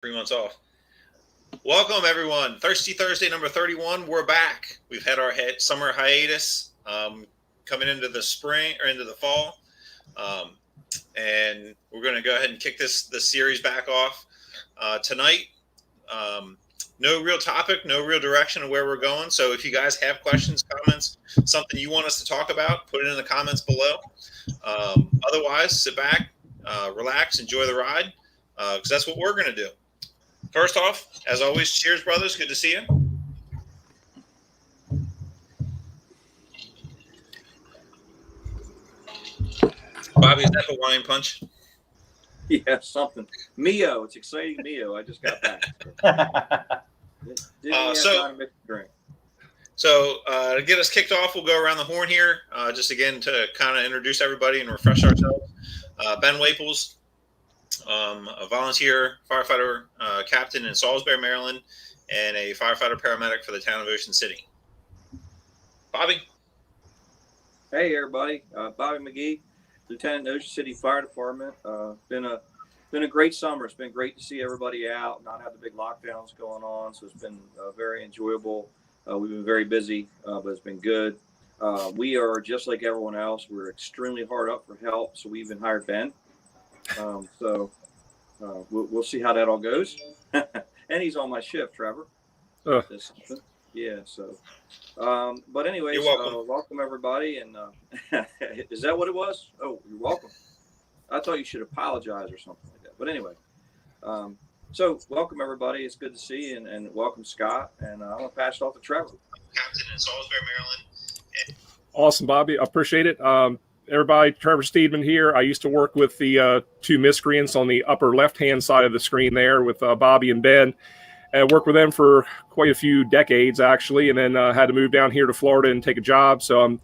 3 months off. Welcome, everyone. Thirsty Thursday number 31. We're back. We've had our summer hiatus coming into the spring or into the fall. Um, and we're going to go ahead and kick this series back off tonight. Um, no real topic, no real direction of where we're going. So if you guys have questions, comments, something you want us to talk about, put it in the comments below. Otherwise, sit back, relax, enjoy the ride, because that's what we're going to do. First off, as always, cheers, brothers. Good to see you. Bobby, is that Hawaiian Punch? Yeah, something. Mio, it's exciting. Mio, I just got back. Didn't have time to make a drink. So to get us kicked off, we'll go around the horn here, just again to kind of introduce everybody and refresh ourselves. Ben Waples, a volunteer firefighter captain in Salisbury, Maryland, and a firefighter paramedic for the town of Ocean City. Bobby. Hey, everybody. Bobby McGee, Lieutenant Ocean City Fire Department. Been a great summer. It's been great to see everybody out, not have the big lockdowns going on. So it's been very enjoyable. We've been very busy, but it's been good. We are just like everyone else. We're extremely hard up for help. So we even hired Ben. We'll see how that all goes. And he's on my shift, Trevor. Yeah. So, but anyways, welcome everybody. And is that what it was? Oh, you're welcome. I thought you should apologize or something like that. But anyway, so welcome everybody. It's good to see you, and welcome Scott. And I'm gonna pass it off to Trevor. Captain in Salisbury, Maryland. Awesome, Bobby. I appreciate it. Everybody, Trevor Steedman here. I used to work with the two miscreants on the upper left-hand side of the screen there with Bobby and Ben. I worked with them for quite a few decades, actually, and then had to move down here to Florida and take a job. So I'm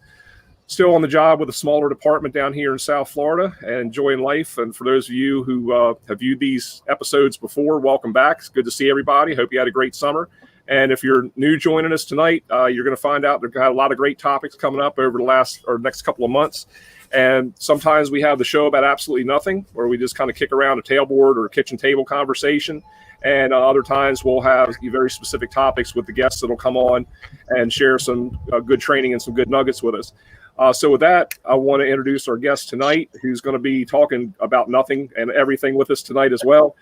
still on the job with a smaller department down here in South Florida and enjoying life. And for those of you who have viewed these episodes before, welcome back. It's good to see everybody. Hope you had a great summer. And if you're new joining us tonight, you're going to find out they've got a lot of great topics coming up over the next couple of months. And sometimes we have the show about absolutely nothing, where we just kind of kick around a tailboard or a kitchen table conversation. And other times we'll have very specific topics with the guests that'll come on and share some good training and some good nuggets with us. So with that, I want to introduce our guest tonight, who's going to be talking about nothing and everything with us tonight as well.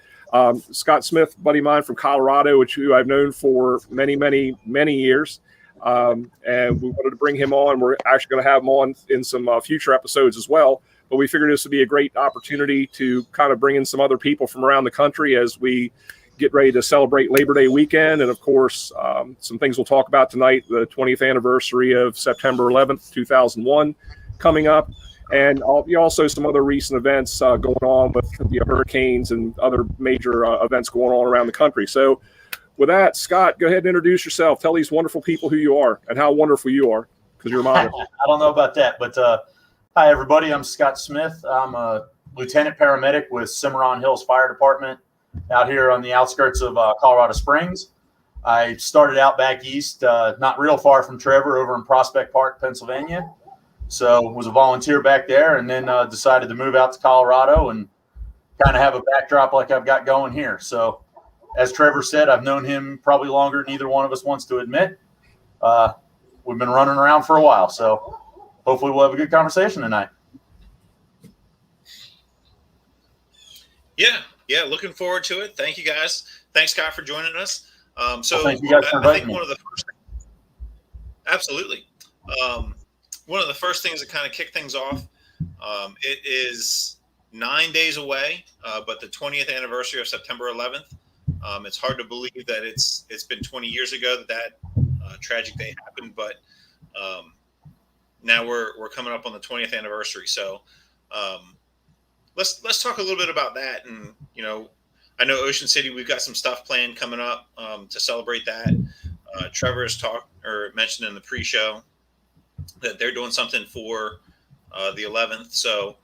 Scott Smith, buddy of mine from Colorado, who I've known for many, many, many years. And we wanted to bring him on. We're actually going to have him on in some future episodes as well. But we figured this would be a great opportunity to kind of bring in some other people from around the country as we get ready to celebrate Labor Day weekend. And, of course, some things we'll talk about tonight, the 20th anniversary of September 11th, 2001 coming up. And also some other recent events going on with the hurricanes and other major events going on around the country. So with that, Scott, go ahead and introduce yourself. Tell these wonderful people who you are and how wonderful you are, because you're mine. I don't know about that, but hi, everybody. I'm Scott Smith. I'm a lieutenant paramedic with Cimarron Hills Fire Department out here on the outskirts of Colorado Springs. I started out back east, not real far from Trevor, over in Prospect Park, Pennsylvania. So was a volunteer back there, and then decided to move out to Colorado and kind of have a backdrop like I've got going here. So as Trevor said, I've known him probably longer than either one of us wants to admit. We've been running around for a while, so hopefully we'll have a good conversation tonight. Yeah, looking forward to it. Thank you, guys. Thanks, Scott, for joining us. Thank you guys for inviting me. Absolutely. One of the first things that kind of kick things off, it is 9 days away, but the 20th anniversary of September 11th. It's hard to believe that it's been 20 years ago that tragic day happened, but now we're coming up on the 20th anniversary. So let's talk a little bit about that. And I know Ocean City, we've got some stuff planned coming up to celebrate that. Trevor has mentioned in the pre-show that they're doing something for the 11th. So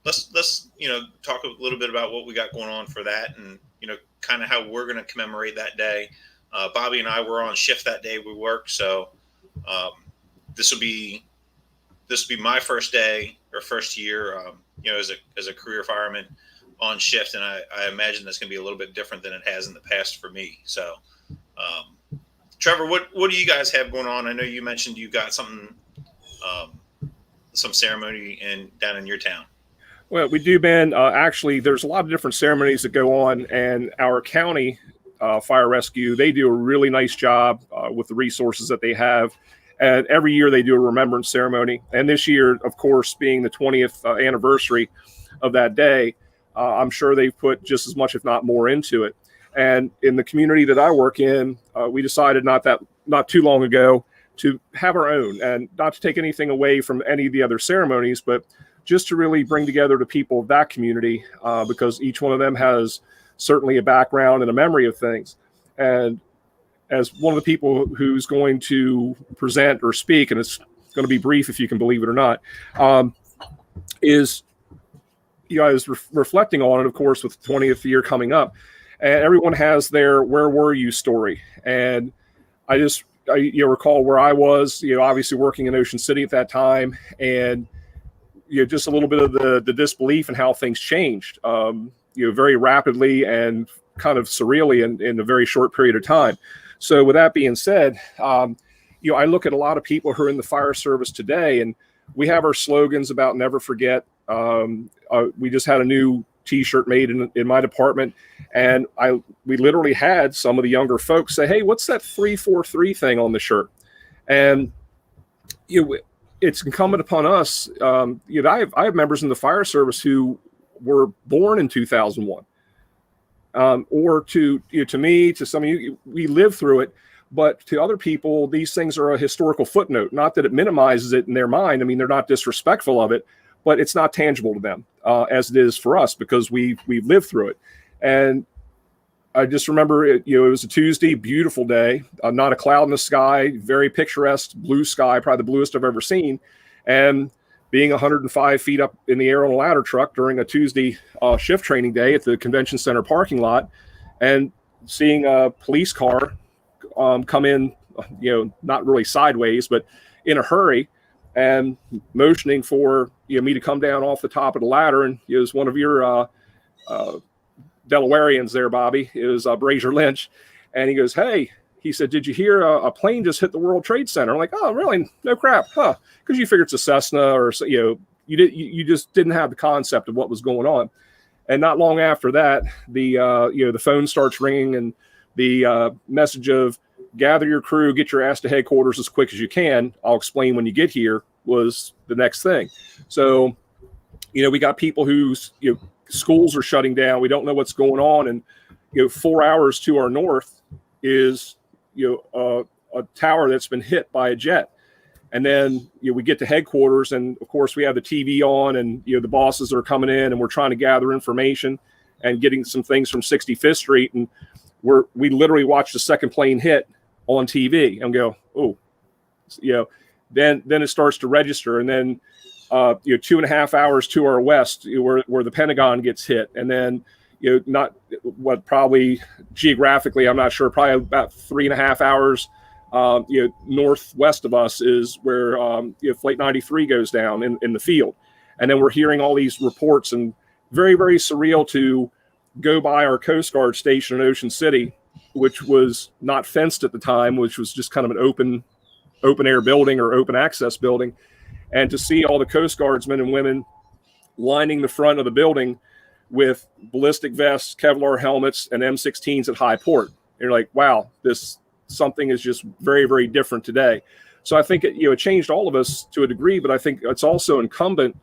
let's talk a little bit about what we got going on for that, and kind of how we're going to commemorate that day. Bobby and I were on shift that day. We worked, so this will be my first day or first year, as a career fireman on shift, and I imagine that's going to be a little bit different than it has in the past for me. So, Trevor, what do you guys have going on? I know you mentioned you got something, some ceremony down in your town. Well, we do, Ben. Actually, there's a lot of different ceremonies that go on, and our county fire rescue, they do a really nice job with the resources that they have. And every year they do a remembrance ceremony. And this year, of course, being the 20th anniversary of that day, I'm sure they've put just as much, if not more, into it. And in the community that I work in, we decided not too long ago to have our own, and not to take anything away from any of the other ceremonies, but just to really bring together the people of that community, because each one of them has certainly a background and a memory of things. And as one of the people who's going to present or speak, and it's going to be brief if you can believe it or not, is, I was reflecting on it, of course, with the 20th year coming up, and everyone has their "where were you" story. And I recall where I was, obviously working in Ocean City at that time, and just a little bit of the disbelief in how things changed, very rapidly and kind of surreally in a very short period of time. So with that being said, I look at a lot of people who are in the fire service today, and we have our slogans about never forget. We just had a new T-shirt made in my department, and we literally had some of the younger folks say, "Hey, what's that 343 thing on the shirt?" And it's incumbent upon us. I have members in the fire service who were born in 2001. Or to me, to some of you, we lived through it, but to other people, these things are a historical footnote. Not that it minimizes it in their mind. I mean, they're not disrespectful of it, but it's not tangible to them as it is for us, because we've lived through it. And I just remember it was a Tuesday, beautiful day, not a cloud in the sky, very picturesque blue sky, probably the bluest I've ever seen, and being 105 feet up in the air on a ladder truck during a Tuesday shift training day at the convention center parking lot, and seeing a police car come in, not really sideways, but in a hurry, and motioning for me to come down off the top of the ladder. And it was one of your Delawareans there, Bobby. It was Brazier Lynch. And he goes, "Hey," he said, "did you hear a plane just hit the World Trade Center?" I'm like, "Oh, really? No crap, huh?" Because you figure it's a Cessna, or you just didn't have the concept of what was going on. And not long after that, the phone starts ringing, and the message of "gather your crew, get your ass to headquarters as quick as you can. I'll explain when you get here," was the next thing. So, we got people whose schools are shutting down. We don't know what's going on, and 4 hours to our north is a tower that's been hit by a jet. And then we get to headquarters, and of course we have the TV on, and the bosses are coming in, and we're trying to gather information and getting some things from 65th Street, and we literally watch the second plane hit on TV and go, "Oh," then it starts to register, and then 2.5 hours to our west, where the Pentagon gets hit, and then not what, probably geographically, I'm not sure, probably about 3.5 hours northwest of us is where Flight 93 goes down in the field. And then we're hearing all these reports, and very, very surreal to go by our Coast Guard station in Ocean City, which was not fenced at the time, which was just kind of an open air building or open access building. And to see all the Coast Guardsmen and women lining the front of the building with ballistic vests, Kevlar helmets, and M16s at high port. And you're like, wow, something is just very, very different today. So I think it changed all of us to a degree, but I think it's also incumbent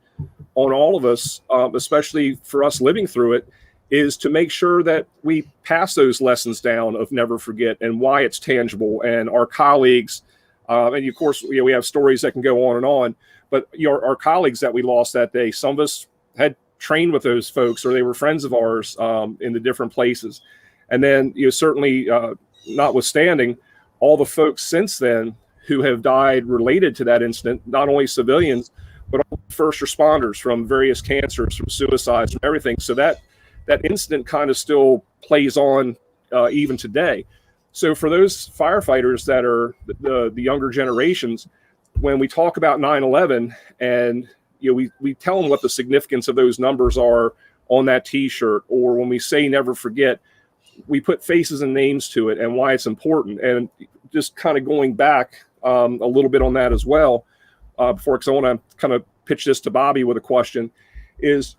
on all of us, especially for us living through it, is to make sure that we pass those lessons down of never forget and why it's tangible. And our colleagues, and of course, we have stories that can go on, but our colleagues that we lost that day, some of us had trained with those folks, or they were friends of ours in the different places. And then certainly notwithstanding all the folks since then who have died related to that incident, not only civilians, but all first responders from various cancers, from suicides, from everything. So that incident kind of still plays on even today. So for those firefighters that are the younger generations, when we talk about 9/11 and we tell them what the significance of those numbers are on that T-shirt, or when we say never forget, we put faces and names to it and why it's important. And just kind of going back a little bit on that as well, before, because I want to kind of pitch this to Bobby with a question, is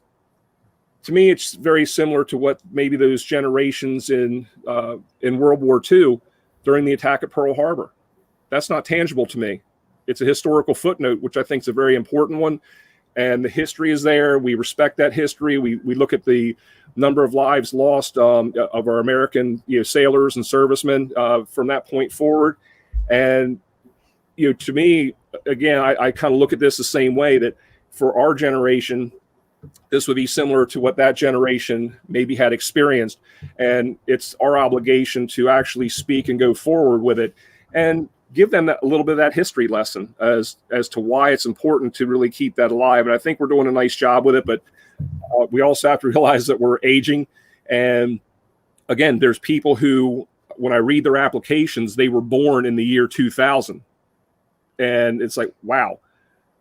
to me, it's very similar to what maybe those generations in World War II during the attack at Pearl Harbor. That's not tangible to me. It's a historical footnote, which I think is a very important one. And the history is there. We respect that history. We look at the number of lives lost of our American sailors and servicemen from that point forward. And to me, again, I kind of look at this the same way, that for our generation, this would be similar to what that generation maybe had experienced. And it's our obligation to actually speak and go forward with it and give them a little bit of that history lesson as to why it's important to really keep that alive. And I think we're doing a nice job with it, but we also have to realize that we're aging. And again, there's people who, when I read their applications, they were born in the year 2000. And it's like, wow,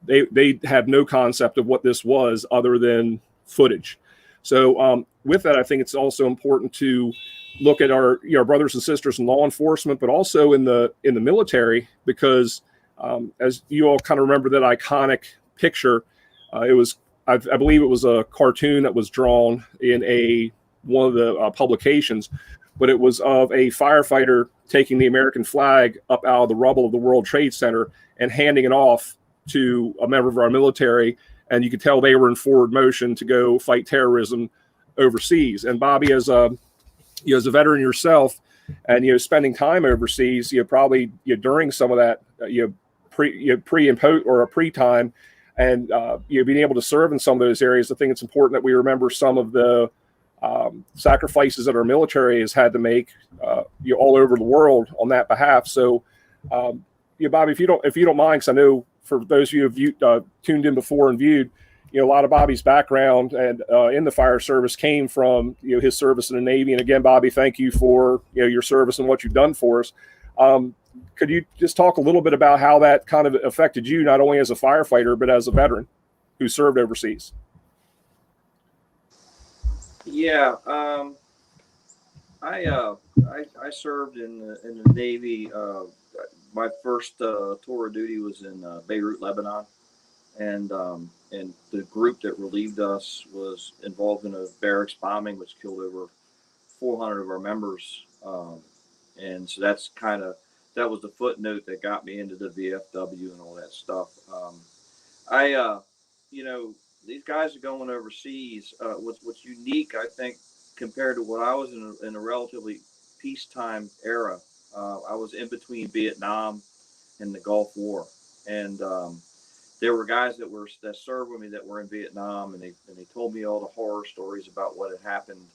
they have no concept of what this was other than footage. So with that, I think it's also important to look at our brothers and sisters in law enforcement, but also in the military, because as you all kind of remember that iconic picture, it was, I believe it was a cartoon that was drawn in one of the publications, but it was of a firefighter taking the American flag up out of the rubble of the World Trade Center and handing it off to a member of our military. And you could tell they were in forward motion to go fight terrorism overseas. And Bobby, as a veteran yourself, and spending time overseas, probably during some of that pre and post or a pre-time, and being able to serve in some of those areas, I think it's important that we remember some of the sacrifices that our military has had to make all over the world on that behalf. So, Bobby, if you don't mind, because I know for those of you who've tuned in before and viewed, a lot of Bobby's background and in the fire service came from his service in the Navy. And again, Bobby, thank you for your service and what you've done for us. Could you just talk a little bit about how that kind of affected you, not only as a firefighter but as a veteran who served overseas? Yeah, I served in the Navy. My first tour of duty was in Beirut, Lebanon, and the group that relieved us was involved in a barracks bombing, which killed over 400 of our members. And so that was the footnote that got me into the VFW and all that stuff. These guys are going overseas. What's unique, I think, compared to what I was in a relatively peacetime era. I was in between Vietnam and the Gulf War, and there were guys that served with me that were in Vietnam, and they told me all the horror stories about what had happened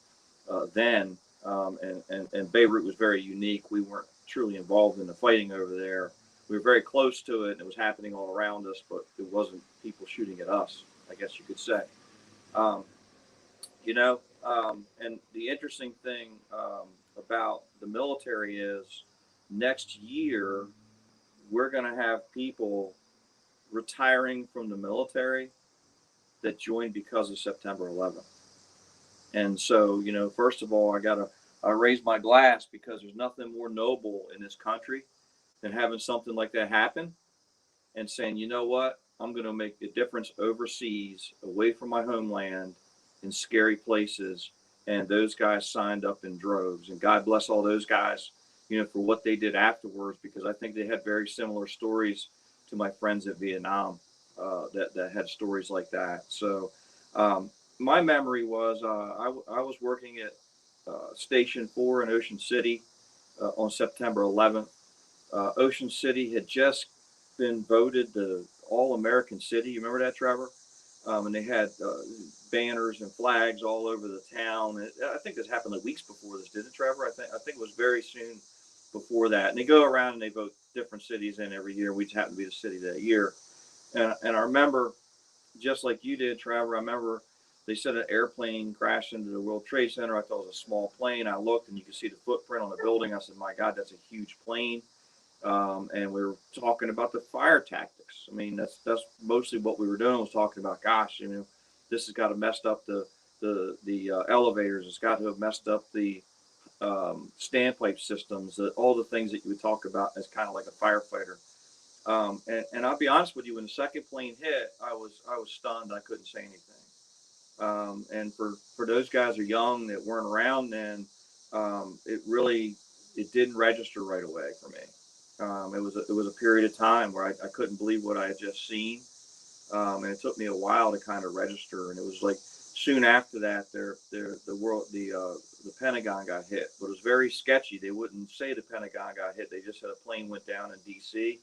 then. And Beirut was very unique. We weren't truly involved in the fighting over there. We were very close to it, and it was happening all around us, but it wasn't people shooting at us, I guess you could say. And the interesting thing about the military is next year we're going to have people retiring from the military that joined because of September 11th. And so, first of all, I raise my glass, because there's nothing more noble in this country than having something like that happen and saying, you know what, I'm going to make a difference overseas, away from my homeland, in scary places. And those guys signed up in droves, and God bless all those guys, for what they did afterwards, because I think they had very similar stories to my friends at Vietnam that had stories like that. So my memory was I was working at Station 4 in Ocean City on September 11th. Ocean City had just been voted the All-American City. You remember that, Trevor? And they had banners and flags all over the town. And I think this happened like weeks before this, did it, Trevor? I think it was very soon before that. And they go around and they vote different cities in every year. We just happened to be the city that year. And I remember, just like you did, Trevor, I remember they said an airplane crashed into the World Trade Center. I thought it was a small plane. I looked and you could see the footprint on the building. I said, my God, that's a huge plane. And we were talking about the fire tactics. I mean, that's mostly what we were doing, was talking about, gosh, this has got to messed up the elevators. It's got to have messed up the standpipe systems, all the things that you would talk about as kind of like a firefighter. And I'll be honest with you, when the second plane hit, I was stunned. I couldn't say anything. And for those guys who are young that weren't around then, it didn't register right away for me. It was a period of time where I couldn't believe what I had just seen. And it took me a while to kind of register. And it was like soon after that, the Pentagon got hit, but it was very sketchy. They wouldn't say the Pentagon got hit. They just said a plane went down in D.C.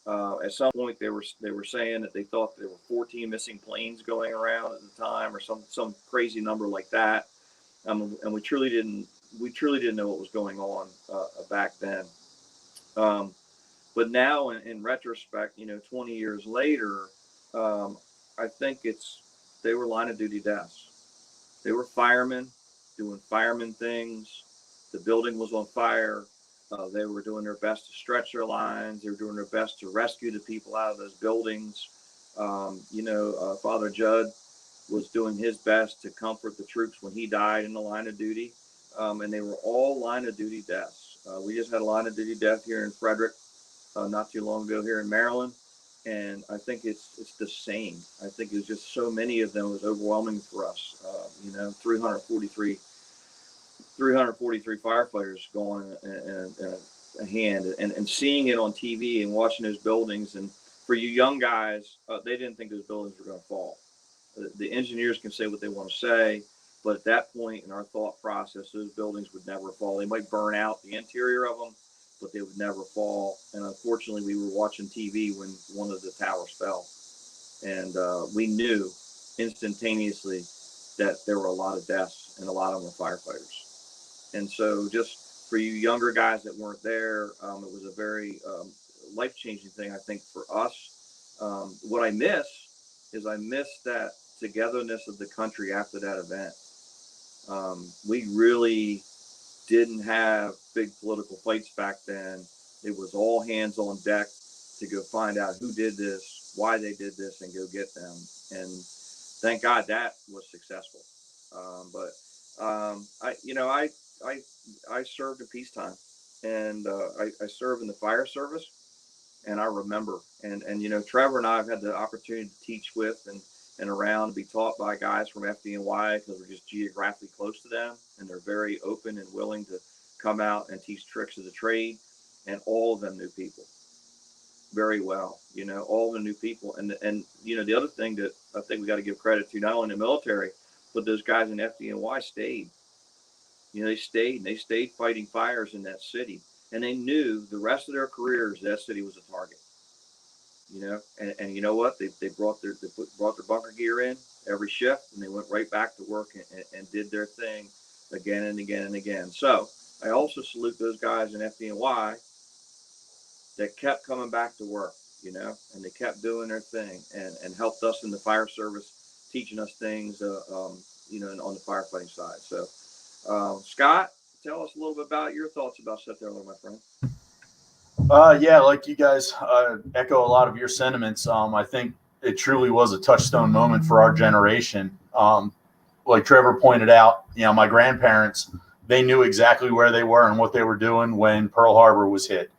At some point, they were saying that they thought there were 14 missing planes going around at the time, or some crazy number like that. And we truly didn't know what was going on back then. But now, in retrospect, 20 years later, I think they were line of duty deaths. They were firemen doing fireman things. The building was on fire. They were doing their best to stretch their lines. They were doing their best to rescue the people out of those buildings. Father Judd was doing his best to comfort the troops when he died in the line of duty. And they were all line of duty deaths. We just had a line of duty death here in Frederick not too long ago here in Maryland. And I think it's the same. I think it was just so many of them. It was overwhelming for us. 343 firefighters going in a hand, and seeing it on TV and watching those buildings. And for you young guys, they didn't think those buildings were going to fall. The engineers can say what they want to say, but at that point in our thought process, those buildings would never fall. They might burn out the interior of them, but they would never fall. And unfortunately, we were watching TV when one of the towers fell. And we knew instantaneously that there were a lot of deaths, and a lot of them were firefighters. And so just for you younger guys that weren't there, it was a very life-changing thing, I think, for us. What I miss that togetherness of the country after that event. We really didn't have big political fights back then. It was all hands on deck to go find out who did this, why they did this, and go get them. And thank God that was successful. I served in peacetime, and I served in the fire service, and I remember, and Trevor and I have had the opportunity to teach with and around, to be taught by guys from FDNY, because we're just geographically close to them, and they're very open and willing to come out and teach tricks of the trade. And all of them knew people very well, all the new people. And the other thing that I think we got to give credit to, not only the military, but those guys in FDNY stayed. They stayed fighting fires in that city, and they knew the rest of their careers that city was a target. And you know what? They brought their bunker gear in every shift, and they went right back to work and did their thing again and again and again. So I also salute those guys in FDNY that kept coming back to work, and they kept doing their thing and helped us in the fire service, teaching us things, on the firefighting side. So, Scott, tell us a little bit about your thoughts about Set There, my friend. Yeah, like you guys echo a lot of your sentiments. I think it truly was a touchstone moment for our generation. Like Trevor pointed out, my grandparents, they knew exactly where they were and what they were doing when Pearl Harbor was hit.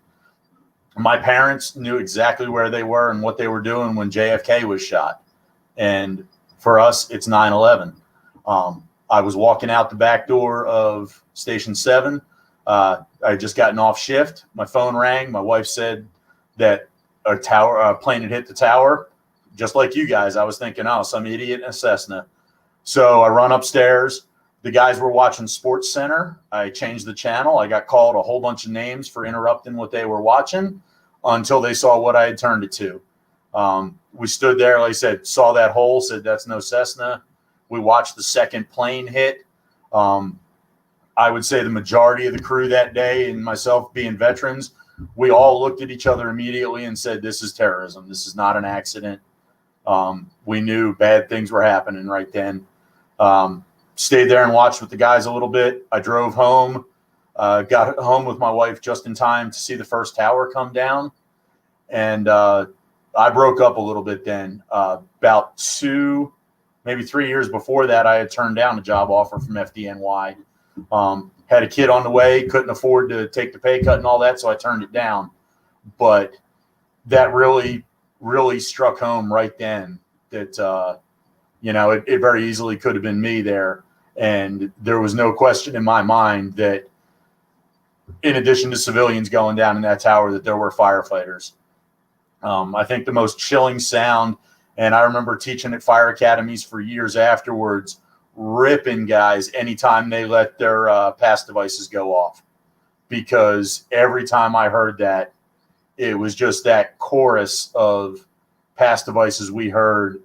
My parents knew exactly where they were and what they were doing when JFK was shot. And for us, it's 9/11. I was walking out the back door of Station 7. I had just gotten off shift. My phone rang. My wife said that a plane had hit the tower. Just like you guys, I was thinking, oh, some idiot in a Cessna. So I run upstairs. The guys were watching Sports Center. I changed the channel. I got called a whole bunch of names for interrupting what they were watching until they saw what I had turned it to. We stood there, like I said, saw that hole, said that's no Cessna. We watched the second plane hit. I would say the majority of the crew that day, and myself being veterans, we all looked at each other immediately and said, this is terrorism. This is not an accident. We knew bad things were happening right then. Stayed there and watched with the guys a little bit. I drove home, got home with my wife just in time to see the first tower come down. And I broke up a little bit then. About 2 maybe 3 years before that, I had turned down a job offer from FDNY. Had a kid on the way, couldn't afford to take the pay cut and all that, so I turned it down. But that really, really struck home right then that, it very easily could have been me there. And there was no question in my mind that in addition to civilians going down in that tower, that there were firefighters. I think the most chilling sound, and I remember teaching at fire academies for years afterwards, ripping guys anytime they let their pass devices go off, because every time I heard that, it was just that chorus of pass devices we heard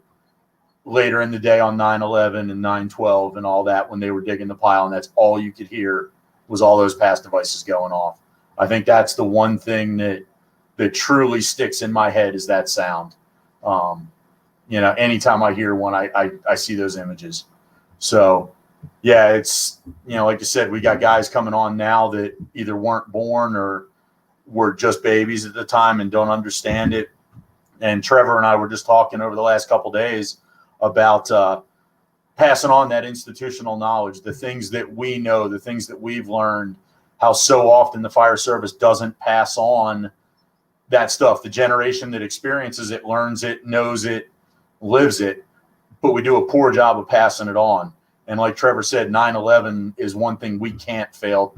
later in the day on 9/11 and 9/12 and all that when they were digging the pile, and that's all you could hear was all those pass devices going off. I think that's the one thing that truly sticks in my head is that sound. Anytime I hear one, I see those images. So, yeah, it's, like you said, we got guys coming on now that either weren't born or were just babies at the time and don't understand it. And Trevor and I were just talking over the last couple of days about passing on that institutional knowledge, the things that we know, the things that we've learned, how so often the fire service doesn't pass on that stuff. The generation that experiences it, learns it, knows it, lives it, but we do a poor job of passing it on. And like Trevor said, 9/11 is one thing we can't fail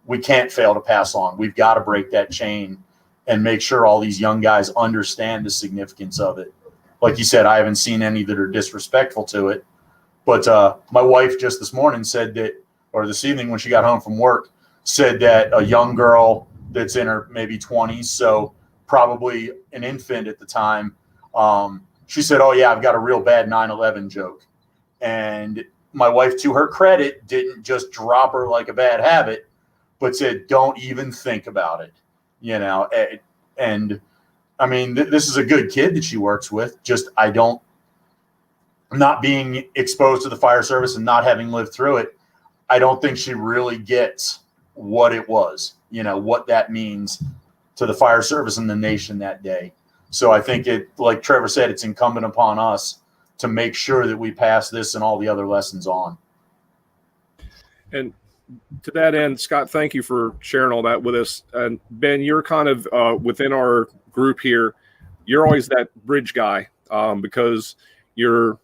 to pass on. We've got to break that chain and make sure all these young guys understand the significance of it. Like you said, I haven't seen any that are disrespectful to it. But my wife just this morning said that, or this evening when she got home from work, said that a young girl that's in her maybe 20s, so probably an infant at the time, she said, "Oh, yeah, I've got a real bad 9/11 joke." And my wife, to her credit, didn't just drop her like a bad habit, but said, "Don't even think about it." And I mean, this is a good kid that she works with. Just not being exposed to the fire service and not having lived through it, I don't think she really gets what it was, what that means to the fire service and the nation that day. So I think like Trevor said, it's incumbent upon us to make sure that we pass this and all the other lessons on. And to that end, Scott, thank you for sharing all that with us. And Ben, you're kind of within our group here, you're always that bridge guy because you're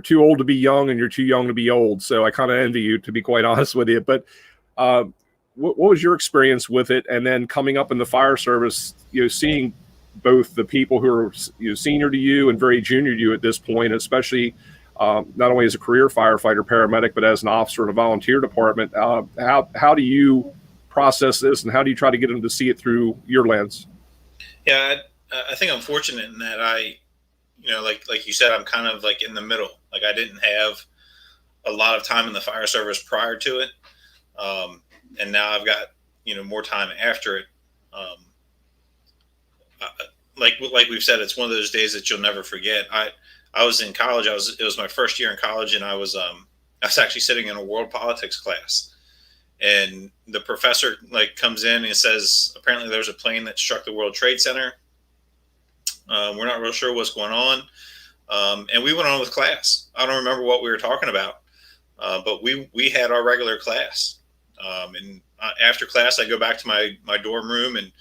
too old to be young and you're too young to be old. So I kind of envy you, to be quite honest with you. But what was your experience with it? And then coming up in the fire service, seeing both the people who are senior to you and very junior to you at this point, especially not only as a career firefighter paramedic, but as an officer in a volunteer department. How do you process this, and how do you try to get them to see it through your lens? Yeah, I think I'm fortunate in that like you said, I'm kind of like in the middle. Like I didn't have a lot of time in the fire service prior to it. And now I've got, more time after it. Like we've said, it's one of those days that you'll never forget. I was in college. It was my first year in college, and I was actually sitting in a world politics class, and the professor comes in and says, apparently there's a plane that struck the World Trade Center. We're not real sure what's going on. And we went on with class. I don't remember what we were talking about, but we had our regular class. And after class, I go back to my dorm room and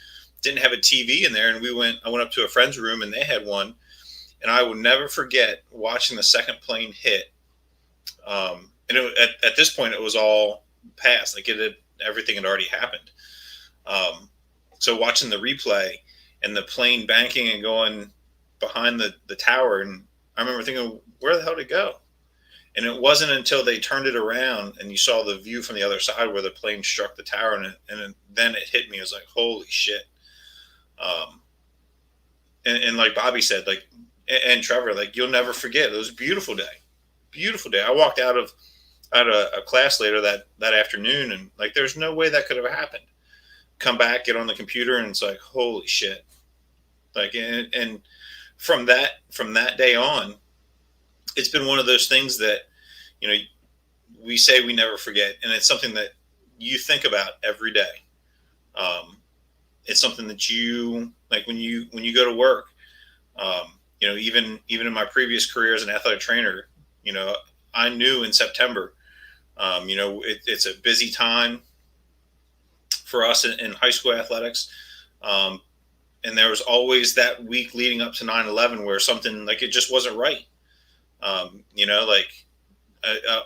didn't have a TV in there. And I went up to a friend's room and they had one. And I will never forget watching the second plane hit. And at this point, it was all past. Everything had already happened. So watching the replay and the plane banking and going behind the tower. And I remember thinking, where the hell did it go? And it wasn't until they turned it around and you saw the view from the other side where the plane struck the tower, and then it hit me. It was like, holy shit. And like Bobby said, and Trevor, you'll never forget. It was a beautiful day. Beautiful day. I walked out of a class later that afternoon, and there's no way that could have happened. Come back, get on the computer, and it's like, holy shit. And from that day on, it's been one of those things that, we say we never forget. And it's something that you think about every day. It's something that you, when you go to work, even in my previous career as an athletic trainer, I knew in September, it's a busy time for us in high school athletics. And there was always that week leading up to 9/11 where something like it just wasn't right. Like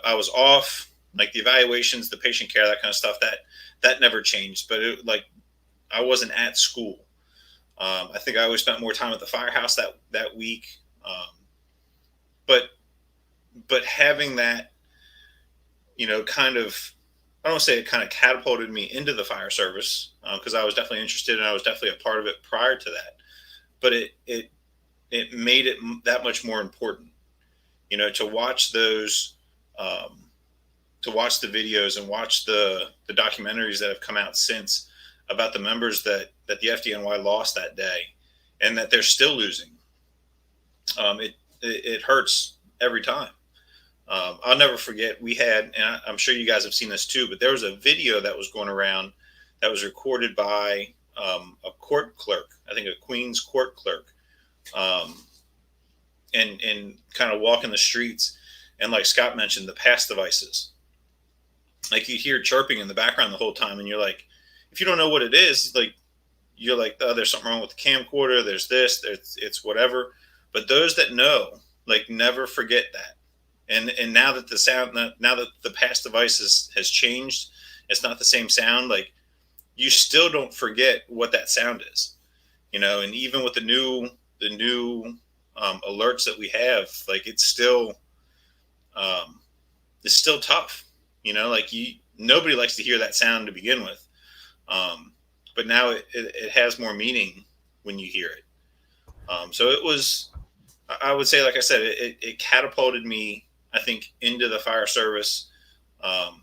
I was off, like the evaluations, the patient care, that kind of stuff, that never changed. But I wasn't at school. I think I always spent more time at the firehouse that week. But having that, kind of, I don't want to say it kind of catapulted me into the fire service, because I was definitely interested and I was definitely a part of it prior to that. But it made it that much more important, to watch those, to watch the videos and watch the documentaries that have come out since about the members that the FDNY lost that day and that they're still losing. It hurts every time. I'll never forget, we had, and I'm sure you guys have seen this too, but there was a video that was going around that was recorded by a court clerk, I think a Queens court clerk, and kind of walking the streets. And like Scott mentioned, the pass devices, like you hear chirping in the background the whole time. And you're like, if you don't know what it is, like, you're like, oh, there's something wrong with the camcorder. There's this, it's whatever. But those that know, like, never forget that. And now that the pass device has changed, it's not the same sound. Like, you still don't forget what that sound is, and even with the new alerts that we have, like, it's still tough, like nobody likes to hear that sound to begin with. But now it has more meaning when you hear it. So it was, I would say, like I said, it catapulted me, I think, into the fire service, and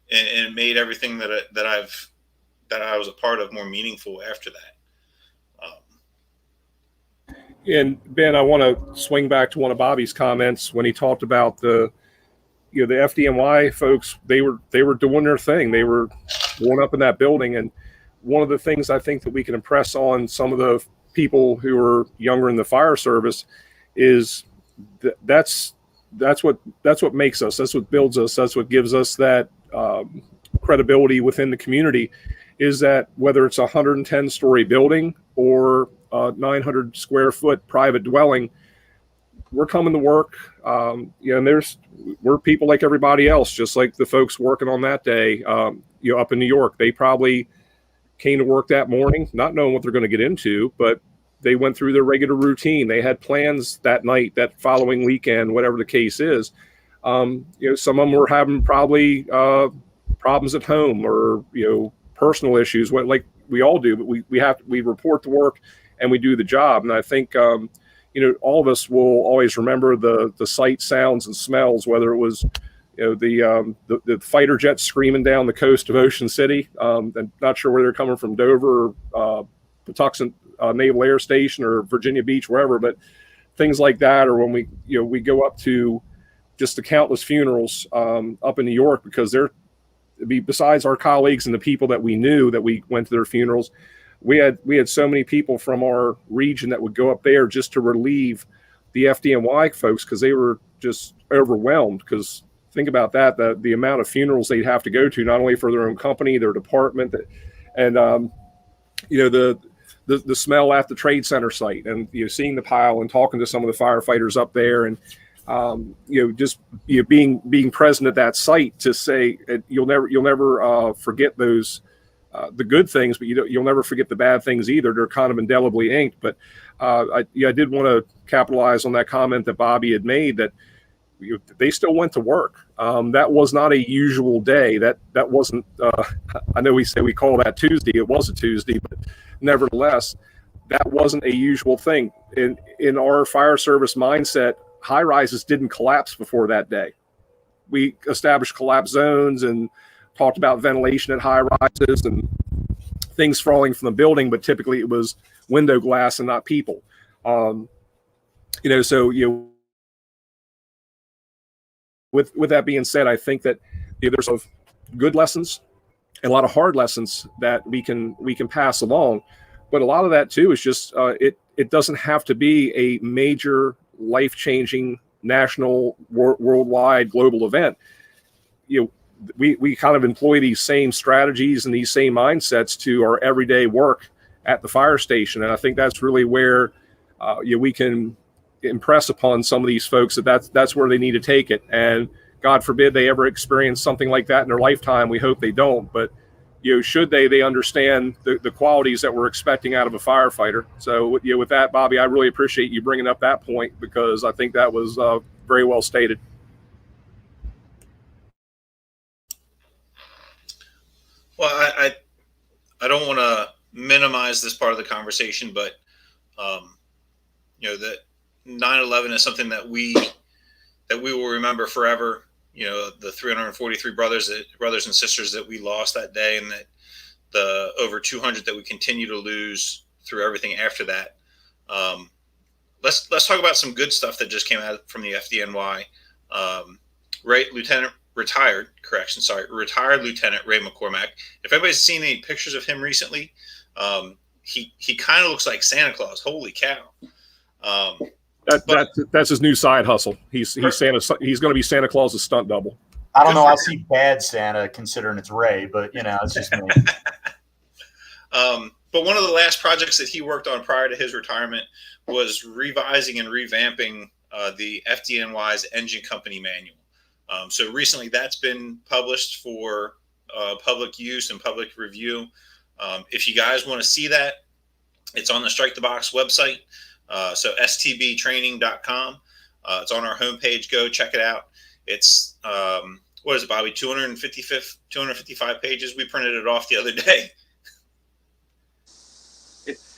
it made everything that I was a part of more meaningful after that. And Ben, I want to swing back to one of Bobby's comments when he talked about the FDNY folks. They were doing their thing. They were going up in that building. And one of the things I think that we can impress on some of the people who are younger in the fire service is that's what makes us. That's what builds us. That's what gives us that credibility within the community. Is that whether it's a 110-story building or a 900 square foot private dwelling, we're coming to work. And we're people like everybody else, just like the folks working on that day. Up in New York, they probably came to work that morning, not knowing what they're going to get into, but they went through their regular routine. They had plans that night, that following weekend, whatever the case is. Some of them were having probably problems at home or personal issues, like we all do. But we report to work and we do the job. And I think all of us will always remember the sights, sounds, and smells, whether it was the fighter jets screaming down the coast of Ocean City. I'm not sure where they're coming from, Dover, Patuxent Naval Air Station, or Virginia Beach, wherever. But things like that, or when we go up to just the countless funerals up in New York, because besides our colleagues and the people that we knew that we went to their funerals, we had so many people from our region that would go up there just to relieve the FDNY folks, because they were just overwhelmed. Because think about that, the amount of funerals they'd have to go to, not only for their own company, their department, and the smell at the Trade Center site, and seeing the pile and talking to some of the firefighters up there, and being present at that site to say you'll never forget those the good things, but you'll never forget the bad things either. They're kind of indelibly inked. But I did want to capitalize on that comment that Bobby had made, that they still went to work. That was not a usual day. That wasn't. I know we say we call that Tuesday. It was a Tuesday, but nevertheless, that wasn't a usual thing. In our fire service mindset, high rises didn't collapse before that day. We established collapse zones and talked about ventilation at high rises and things falling from the building, but typically it was window glass and not people. With that being said, I think that there's a good lessons and a lot of hard lessons that we can pass along, but a lot of that too is just it doesn't have to be a major life-changing national, worldwide, global event, we kind of employ these same strategies and these same mindsets to our everyday work at the fire station. And I think that's really where we can impress upon some of these folks that's where they need to take it. And God forbid they ever experience something like that in their lifetime. We hope they don't. But should they understand the qualities that we're expecting out of a firefighter. So with that, Bobby, I really appreciate you bringing up that point, because I think that was very well stated. Well, I don't want to minimize this part of the conversation, but that 9/11 is something that we will remember forever. The 343 brothers and sisters that we lost that day, and that the over 200 that we continue to lose through everything after that. Let's talk about some good stuff that just came out from the FDNY. Retired Lieutenant Ray McCormack. If anybody's seen any pictures of him recently, he kind of looks like Santa Claus. Holy cow! That's his new side hustle. He's going to be Santa Claus's stunt double. I don't know. I see bad Santa considering it's Ray, but it's just me. But one of the last projects that he worked on prior to his retirement was revising and revamping the FDNY's engine company manual. So recently that's been published for public use and public review. If you guys want to see that, it's on the Strike the Box website. So stbtraining.com. It's on our homepage. Go check it out. It's, what is it, Bobby? 255 pages. We printed it off the other day.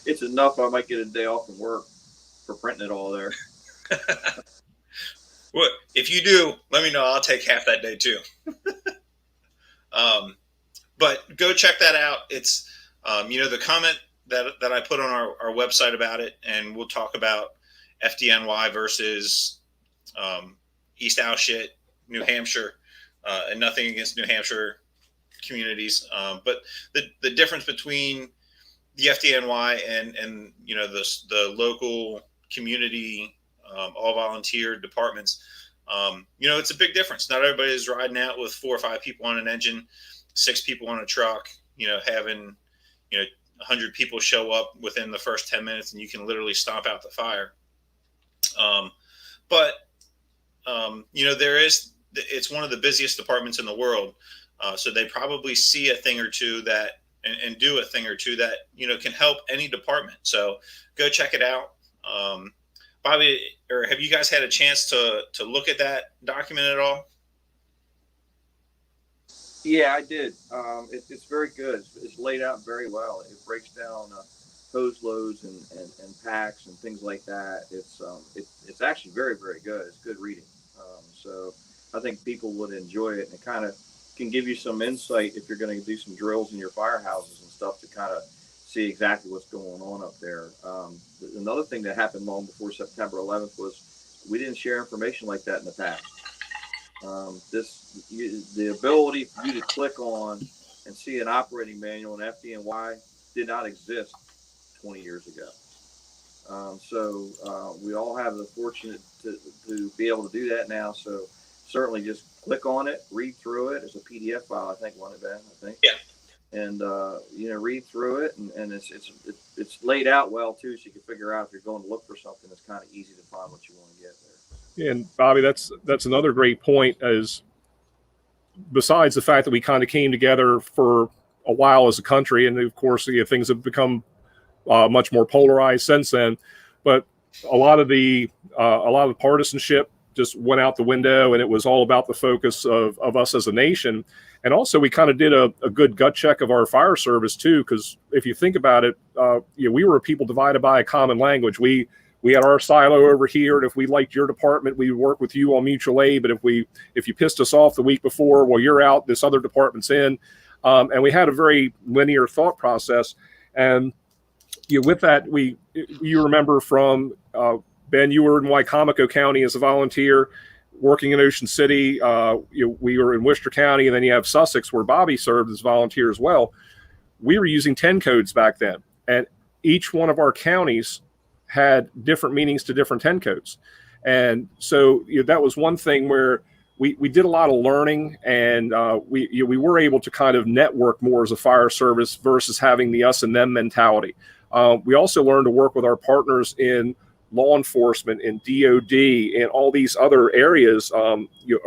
It's enough. I might get a day off from work for printing it all there. Well, if you do, let me know. I'll take half that day too. But go check that out. It's, the comment that I put on our website about it, and we'll talk about FDNY versus East Alshit, New Hampshire, and nothing against New Hampshire communities. But the difference between the FDNY and the local community, all volunteer departments, it's a big difference. Not everybody is riding out with 4 or 5 people on an engine, 6 people on a truck, having 100 people show up within the first 10 minutes and you can literally stomp out the fire. It's one of the busiest departments in the world. So they probably see a thing or two that, and do a thing or two that, can help any department. So go check it out. Bobby, or have you guys had a chance to look at that document at all? Yeah, I did. It's very good. It's laid out very well. It breaks down hose loads and packs and things like that. It's actually very, very good. It's good reading. So I think people would enjoy it, and it kind of can give you some insight if you're going to do some drills in your firehouses and stuff to kind of see exactly what's going on up there. Another thing that happened long before September 11th was we didn't share information like that in the past. The ability for you to click on and see an operating manual in FDNY did not exist 20 years ago. So we all have the fortune to be able to do that now. So certainly just click on it, read through it. It's a PDF file, I think, one of them, I think. Yeah. And read through it, and it's laid out well too, so you can figure out if you're going to look for something. It's kind of easy to find what you want to get there. And Bobby, that's another great point. As besides the fact that we kind of came together for a while as a country, and of course things have become much more polarized since then, but a lot of the partisanship just went out the window, and it was all about the focus of us as a nation. And also we kind of did a good gut check of our fire service too, because if you think about it, we were a people divided by a common language. We had our silo over here, and if we liked your department, we would work with you on mutual aid. But if you pissed us off the week before, well, you're out, this other department's in. And we had a very linear thought process. And with that, you remember from Ben, you were in Wicomico County as a volunteer, working in Ocean City. We were in Worcester County, and then you have Sussex, where Bobby served as a volunteer as well. We were using 10 codes back then, and each one of our counties had different meanings to different 10 codes. And so that was one thing where we did a lot of learning, and we were able to kind of network more as a fire service versus having the us and them mentality. We also learned to work with our partners in law enforcement, in DOD, and all these other areas,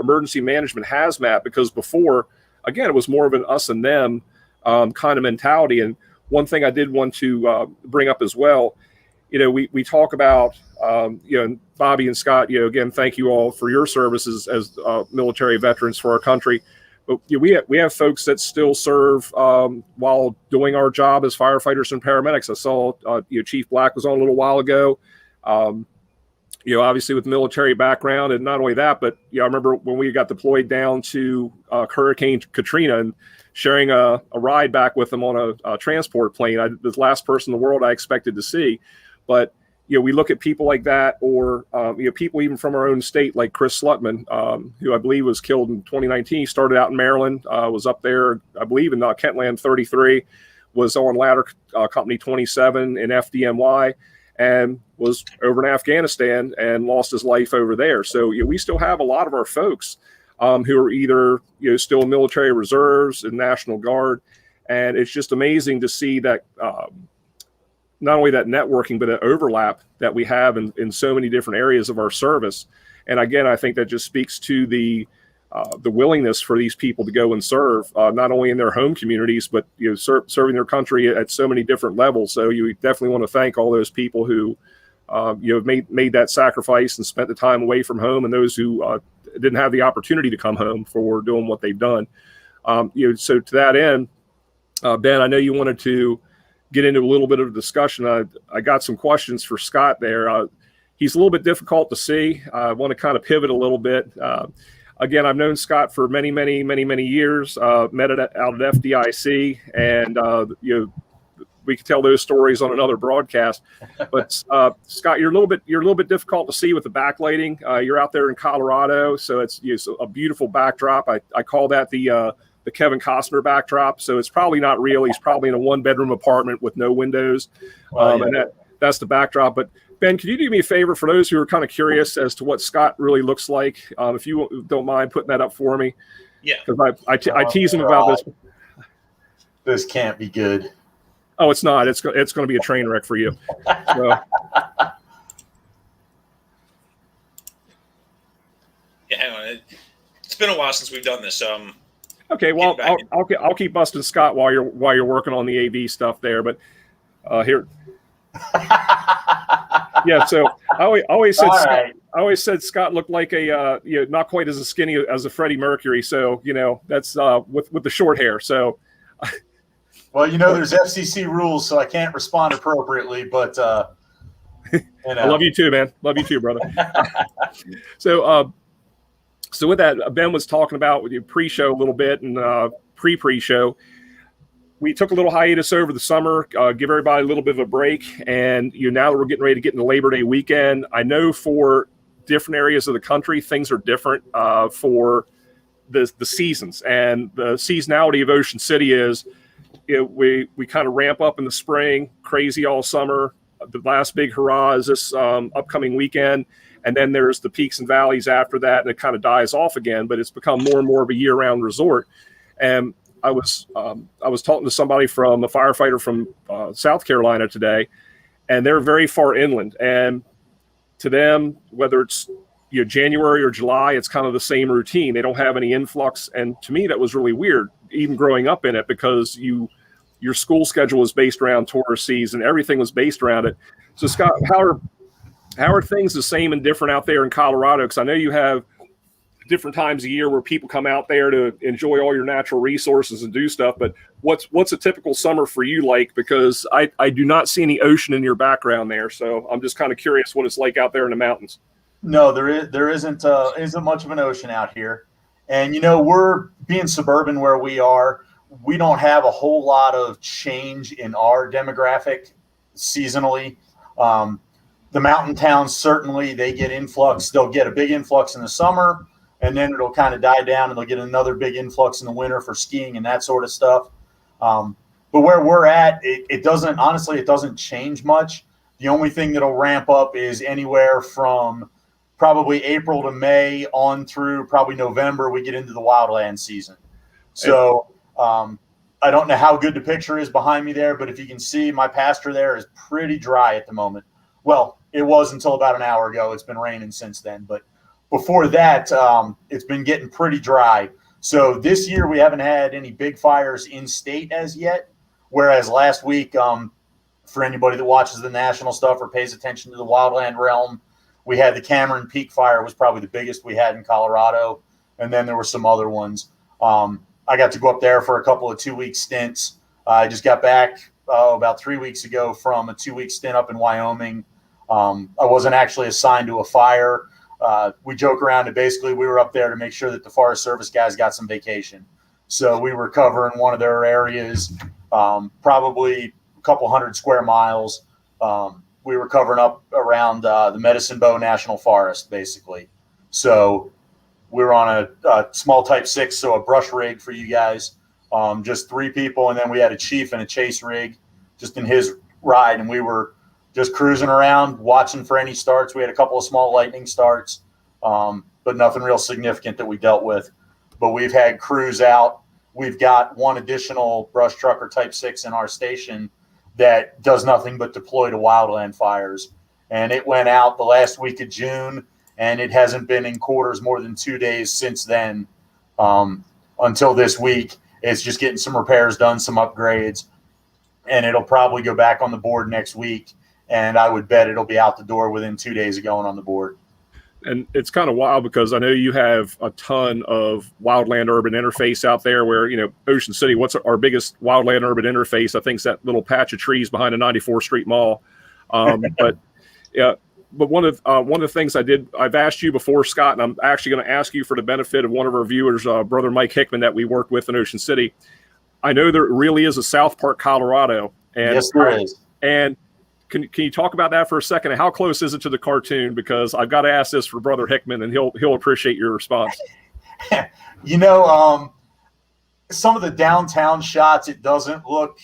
emergency management, hazmat, because before, again, it was more of an us and them kind of mentality. And one thing I did want to bring up as well, we talk about, Bobby and Scott, again, thank you all for your services as military veterans for our country. But we have folks that still serve while doing our job as firefighters and paramedics. I saw Chief Black was on a little while ago. Obviously with military background, and not only that, but I remember when we got deployed down to Hurricane Katrina and sharing a ride back with them on a transport plane. The last person in the world I expected to see. But we look at people like that, or people even from our own state, like Chris Slutman, who I believe was killed in 2019. He started out in Maryland, was up there, I believe, in Kentland 33, was on Ladder Company 27 in FDNY, and was over in Afghanistan and lost his life over there. So we still have a lot of our folks who are either still military reserves and National Guard, and it's just amazing to see that. Not only that networking, but an overlap that we have in so many different areas of our service. And again, I think that just speaks to the willingness for these people to go and serve, not only in their home communities, but serving their country at so many different levels. So you definitely want to thank all those people who have made that sacrifice and spent the time away from home, and those who didn't have the opportunity to come home for doing what they've done. So to that end, Ben, I know you wanted to get into a little bit of a discussion. I got some questions for Scott there. He's a little bit difficult to see. I want to kind of pivot a little bit. Again, I've known Scott for many, many, many, many years. Met it out at FDIC, and we could tell those stories on another broadcast. But Scott, you're a little bit difficult to see with the backlighting. You're out there in Colorado, so it's a beautiful backdrop. I call that the Kevin Costner backdrop. So it's probably not real. He's probably in a 1-bedroom apartment with no windows. And that's the backdrop. But Ben, could you do me a favor for those who are kind of curious as to what Scott really looks like? If you don't mind putting that up for me. Yeah. Because I tease him about this. This can't be good. Oh, it's not. It's going to be a train wreck for you. So. Yeah, hang on. It's been a while since we've done this. Okay, well, I'll keep busting Scott while you're working on the AV stuff there. But here, yeah. So I always said Scott looked like a not quite as skinny as a Freddie Mercury. So that's with the short hair. So. Well, there's FCC rules, so I can't respond appropriately. But I love you too, man. Love you too, brother. So with that, Ben was talking about with your pre-show a little bit and pre-show. We took a little hiatus over the summer, give everybody a little bit of a break. And now that we're getting ready to get into Labor Day weekend, I know for different areas of the country, things are different for the seasons. And the seasonality of Ocean City is we kind of ramp up in the spring, crazy all summer. The last big hurrah is this upcoming weekend. And then there's the peaks and valleys after that, and it kind of dies off again. But it's become more and more of a year-round resort. And I was talking to somebody from a firefighter from South Carolina today, and they're very far inland. And to them, whether it's January or July, it's kind of the same routine. They don't have any influx. And to me, that was really weird, even growing up in it, because your school schedule was based around tourist season. Everything was based around it. So Scott, how are things the same and different out there in Colorado? Because I know you have different times a year where people come out there to enjoy all your natural resources and do stuff. But what's a typical summer for you like? Because I do not see any ocean in your background there. So I'm just kind of curious what it's like out there in the mountains. No, there isn't much of an ocean out here. And, we're being suburban where we are. We don't have a whole lot of change in our demographic seasonally. The mountain towns, certainly, they get influx. They'll get a big influx in the summer, and then it'll kind of die down, and they'll get another big influx in the winter for skiing and that sort of stuff. But where we're at, it doesn't change much. The only thing that'll ramp up is anywhere from probably April to May on through probably November, we get into the wildland season. So I don't know how good the picture is behind me there, but if you can see, my pasture there is pretty dry at the moment. Well, it was until about an hour ago. It's been raining since then. But before that, it's been getting pretty dry. So this year we haven't had any big fires in state as yet, whereas last week, for anybody that watches the national stuff or pays attention to the wildland realm, we had the Cameron Peak fire was probably the biggest we had in Colorado, and then there were some other ones. I got to go up there for a couple of 2-week stints. I just got back about 3 weeks ago from a 2-week stint up in Wyoming. I wasn't actually assigned to a fire. We joke around and basically we were up there to make sure that the Forest Service guys got some vacation. So we were covering one of their areas, probably a couple 100 square miles. We were covering up around the Medicine Bow National Forest, basically. So we were on a small Type 6, so a brush rig for you guys, just 3 people. And then we had a chief and a chase rig just in his ride. And we were just cruising around, watching for any starts. We had a couple of small lightning starts, but nothing real significant that we dealt with. But we've had crews out. We've got one additional brush truck or Type 6 in our station that does nothing but deploy to wildland fires. And it went out the last week of June, and it hasn't been in quarters more than 2 days since then until this week. It's just getting some repairs done, some upgrades, and it'll probably go back on the board next week. And I would bet it'll be out the door within 2 days of going on the board. And it's kind of wild because I know you have a ton of wildland urban interface out there where, you know, Ocean City, what's our biggest wildland urban interface? I think it's that little patch of trees behind the 94th Street Mall. But yeah, but one of the things I've asked you before, Scott, and I'm actually going to ask you for the benefit of one of our viewers, brother Mike Hickman, that we work with in Ocean City. I know there really is a South Park, Colorado. And, yes, there is. And Can you talk about that for a second? How close is it to the cartoon? Because I've got to ask this for Brother Hickman, and he'll appreciate your response. You know, some of the downtown shots, it doesn't look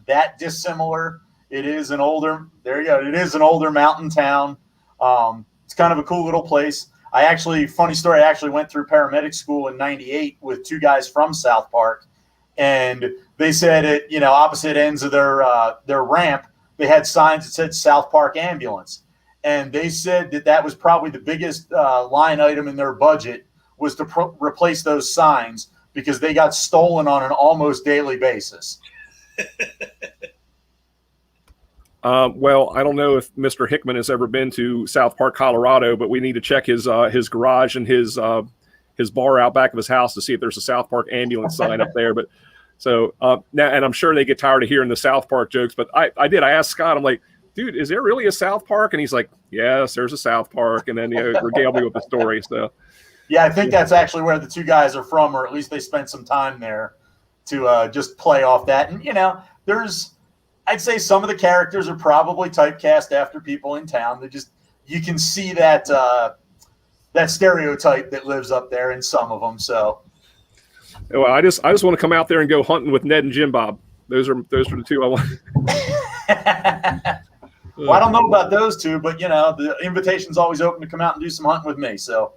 that dissimilar. It is an older, there you go. It is an older mountain town. It's kind of a cool little place. Funny story, I actually went through paramedic school in '98 with 2 guys from South Park, and they said at, you know, opposite ends of their ramp, they had signs that said South Park Ambulance. And they said that was probably the biggest line item in their budget was to replace those signs because they got stolen on an almost daily basis. Well, I don't know if Mr. Hickman has ever been to South Park, Colorado, but we need to check his garage and his bar out back of his house to see if there's a South Park Ambulance sign up there. But so now, and I'm sure they get tired of hearing the South Park jokes, but I asked Scott, I'm like, dude, is there really a South Park? And he's like, yes, there's a South Park. And then, you know, regaled me with the story. So, yeah, I think that's actually where the 2 guys are from, or at least they spent some time there to just play off that. And, you know, I'd say some of the characters are probably typecast after people in town. You can see that stereotype that lives up there in some of them. So. Well, I just want to come out there and go hunting with Ned and Jim Bob. Those are the 2 I want. Well, I don't know about those 2, but you know, the invitation's always open to come out and do some hunting with me. So,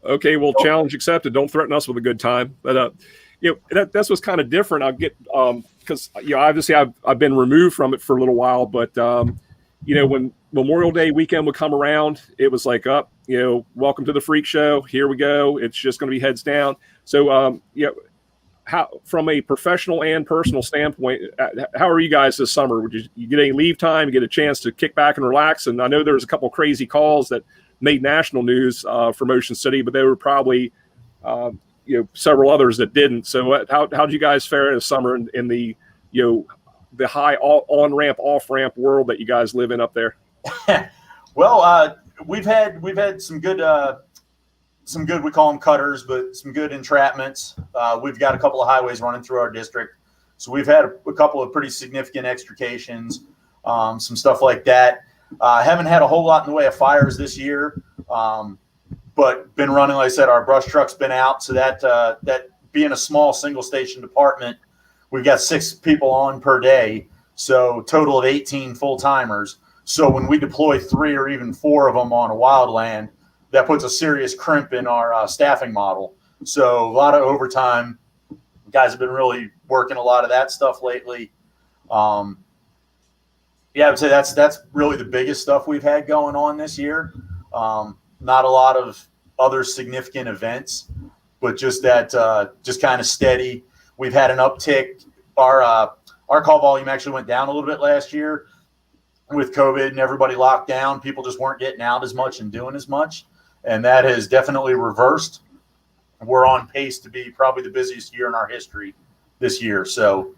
okay, well, challenge accepted. Don't threaten us with a good time. But you know, that's what's kind of different. I'll get because you know, obviously I've been removed from it for a little while, but you know, when Memorial Day weekend would come around, it was like, you know, welcome to the freak show. Here we go. It's just going to be heads down. So, you know, how, from a professional and personal standpoint, how are you guys this summer? Would you get any leave time, get a chance to kick back and relax? And I know there was a couple crazy calls that made national news from Ocean City, but there were probably, you know, several others that didn't. So how did you guys fare this summer in the, you know, the high on ramp, off ramp world that you guys live in up there? Well, we've had some good, we call them cutters, but some good entrapments. We've got a couple of highways running through our district. So we've had a couple of pretty significant extrications, some stuff like that. Haven't had a whole lot in the way of fires this year, but been running, like I said, our brush truck's been out. So that being a small single station department, we've got 6 people on per day. So total of 18 full timers. So when we deploy 3 or even 4 of them on a wildland, that puts a serious crimp in our staffing model. So a lot of overtime. Guys have been really working a lot of that stuff lately. Yeah, I would say that's really the biggest stuff we've had going on this year. Not a lot of other significant events, but just that just kind of steady. We've had an uptick. Our call volume actually went down a little bit last year with COVID and everybody locked down. People just weren't getting out as much and doing as much, and that has definitely reversed. We're on pace to be probably the busiest year in our history this year. So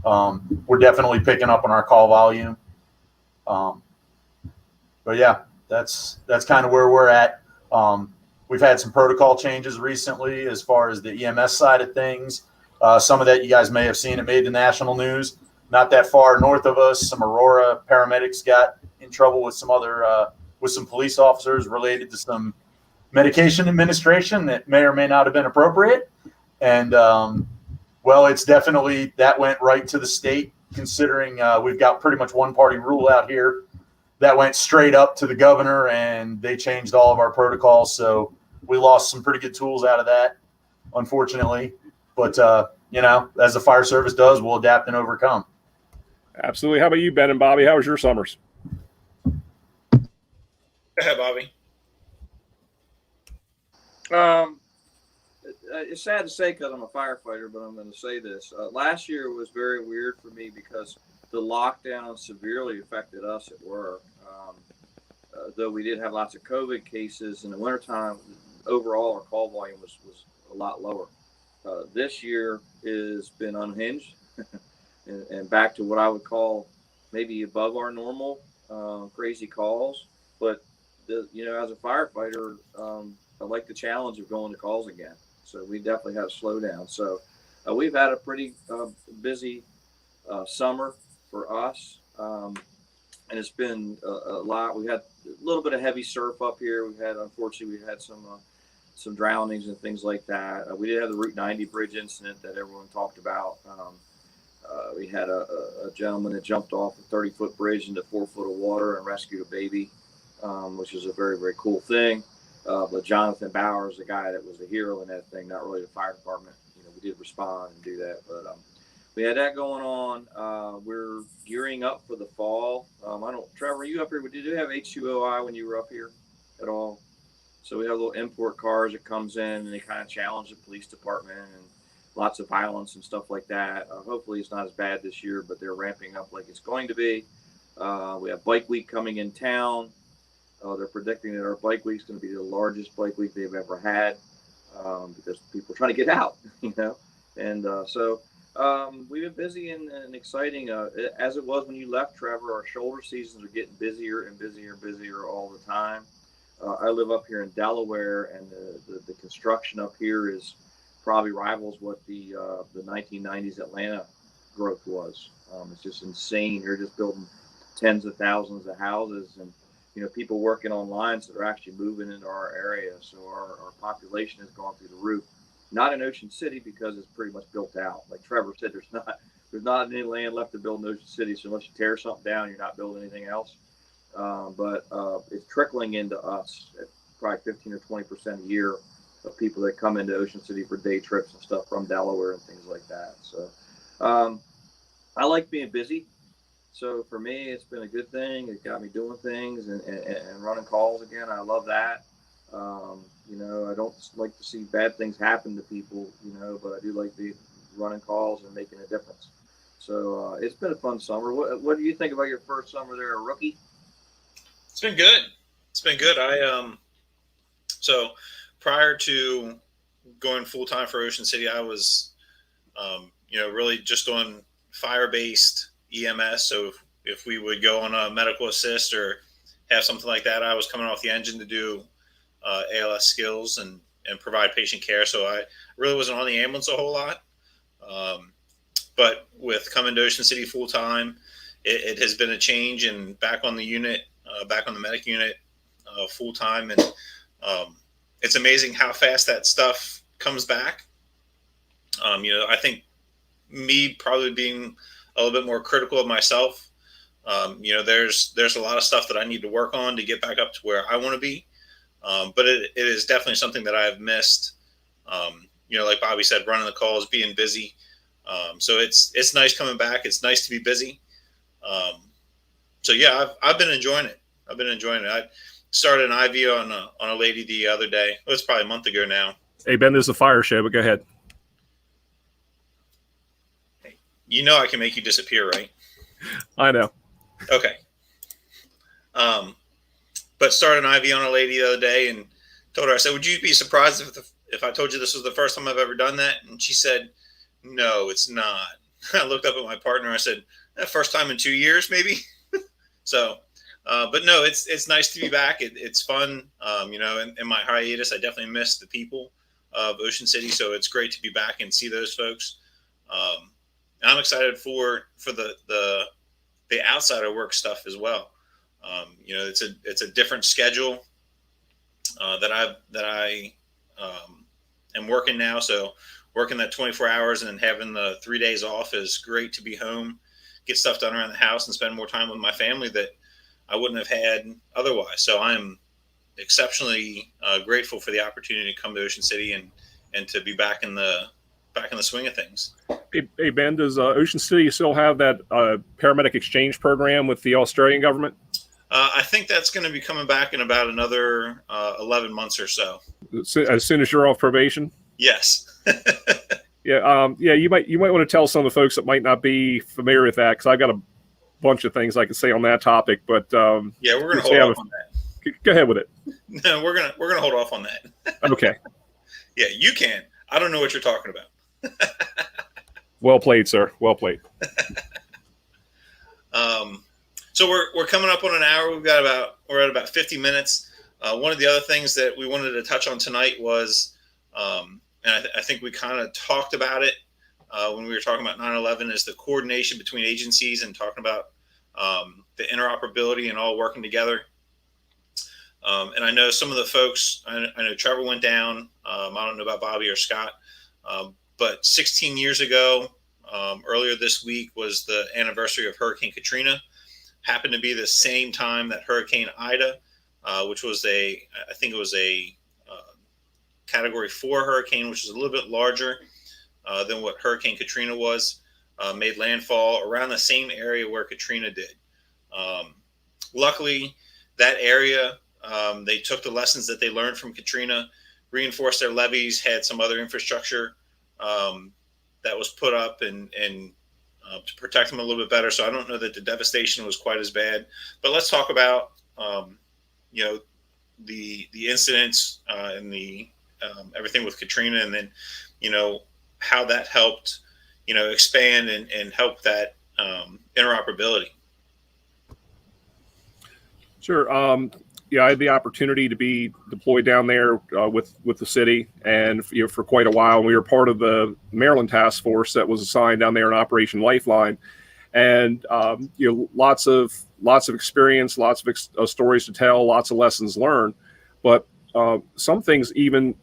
we're definitely picking up on our call volume. But yeah, that's kind of where we're at. We've had some protocol changes recently as far as the EMS side of things. Some of that you guys may have seen. It made the national news. Not that far north of us, some Aurora paramedics got in trouble with some other with some police officers related to some medication administration that may or may not have been appropriate. And well, it's definitely that went right to the state, considering we've got pretty much one party rule out here. That went straight up to the governor, and they changed all of our protocols. So we lost some pretty good tools out of that, unfortunately. But you know, as the fire service does, we'll adapt and overcome. Absolutely. How about you, Ben and Bobby? How was your summers? Go ahead, Bobby. It's sad to say because I'm a firefighter, but I'm going to say this. Last year was very weird for me because the lockdown severely affected us at work. Though we did have lots of COVID cases in the wintertime, overall our call volume was a lot lower. This year has been unhinged and back to what I would call maybe above our normal crazy calls. But, you know, as a firefighter, I like the challenge of going to calls again. So we definitely had a slowdown. So we've had a pretty busy summer for us. And it's been a lot. We had a little bit of heavy surf up here. Unfortunately, we had some drownings and things like that. We did have the Route 90 bridge incident that everyone talked about. We had a gentleman that jumped off a 30-foot bridge into 4 foot of water and rescued a baby, which is a very, very cool thing. But Jonathan Bowers, the guy that was the hero in that thing, not really the fire department. You know, we did respond and do that, but we had that going on. We're gearing up for the fall. Trevor, you up here? Did you have H2OI when you were up here at all? So we have little import cars that comes in and they kind of challenge the police department and lots of violence and stuff like that. Hopefully it's not as bad this year, but they're ramping up like it's going to be. We have Bike Week coming in town. They're predicting that our Bike Week is going to be the largest Bike Week they've ever had because people are trying to get out, you know. And so we've been busy and exciting. As it was when you left, Trevor, our shoulder seasons are getting busier and busier and busier all the time. I live up here in Delaware, and the construction up here is probably rivals what the 1990s Atlanta growth was. It's just insane. They're just building tens of thousands of houses, and you know, people working on lines that are actually moving into our area. So our population has gone through the roof. Not in Ocean City because it's pretty much built out. Like Trevor said, there's not any land left to build in Ocean City. So unless you tear something down, you're not building anything else. But it's trickling into us at probably 15 or 20% a year of people that come into Ocean City for day trips and stuff from Delaware and things like that. So I like being busy. So for me, it's been a good thing. It got me doing things and running calls again. I love that. You know, I don't like to see bad things happen to people, you know, but I do like the running calls and making a difference. So it's been a fun summer. What do you think about your first summer there, a rookie? It's been good. It's been good. So prior to going full time for Ocean City, I was, you know, really just doing fire-based EMS. So if we would go on a medical assist or have something like that, I was coming off the engine to do ALS skills and provide patient care. So I really wasn't on the ambulance a whole lot. But with coming to Ocean City full time, it has been a change, and back on the unit, back on the medic unit full time. And it's amazing how fast that stuff comes back. You know, I think me probably being a little bit more critical of myself. You know, there's a lot of stuff that I need to work on to get back up to where I want to be. But it is definitely something that I've missed. Like Bobby said, running the calls, being busy. So it's nice coming back. It's nice to be busy. So yeah, I've been enjoying it. I started an IV on a lady the other day. It was probably a month ago now. Hey Ben, this is a fire show, but go ahead. You know I can make you disappear, right? I know. Okay. But started an IV on a lady the other day and told her, I said, would you be surprised if I told you this was the first time I've ever done that? And she said, no, it's not. I looked up at my partner. I said, first time in 2 years, maybe. So, but no, it's nice to be back. It's fun. In my hiatus, I definitely missed the people of Ocean City. So it's great to be back and see those folks. I'm excited for the outsider work stuff as well. It's a different schedule that I am working now. So working that 24 hours and then having the 3 days off is great to be home, get stuff done around the house and spend more time with my family that I wouldn't have had otherwise. So I'm exceptionally grateful for the opportunity to come to Ocean City and to be back in the swing of things. Hey Ben, does Ocean City still have that paramedic exchange program with the Australian government? I think that's going to be coming back in about another 11 months or so. As soon as you're off probation? Yes. Yeah. You might want to tell some of the folks that might not be familiar with that, because I've got a bunch of things I can say on that topic. But yeah, we're going to hold off on that. Go ahead with it. No, we're gonna hold off on that. Okay. Yeah, you can. I don't know what you're talking about. Well played, sir. Well played. So we're coming up on an hour. We're at about 50 minutes. One of the other things that we wanted to touch on tonight was, and I think we kind of talked about it when we were talking about 9/11, is the coordination between agencies and talking about the interoperability and all working together. And I know some of the folks, I know Trevor went down. I don't know about Bobby or Scott, but 16 years ago, earlier this week was the anniversary of Hurricane Katrina. Happened to be the same time that Hurricane Ida, which was I think it was a Category 4 hurricane, which is a little bit larger than what Hurricane Katrina was, made landfall around the same area where Katrina did. Luckily, that area, they took the lessons that they learned from Katrina, reinforced their levees, had some other infrastructure that was put up and to protect them a little bit better. So I don't know that the devastation was quite as bad. But let's talk about the incidents and the everything with Katrina, and then how that helped expand and help that interoperability. Sure. I had the opportunity to be deployed down there with the city, and for quite a while. We were part of the Maryland task force that was assigned down there in Operation Lifeline, and lots of experience, lots of stories to tell, lots of lessons learned. But some things even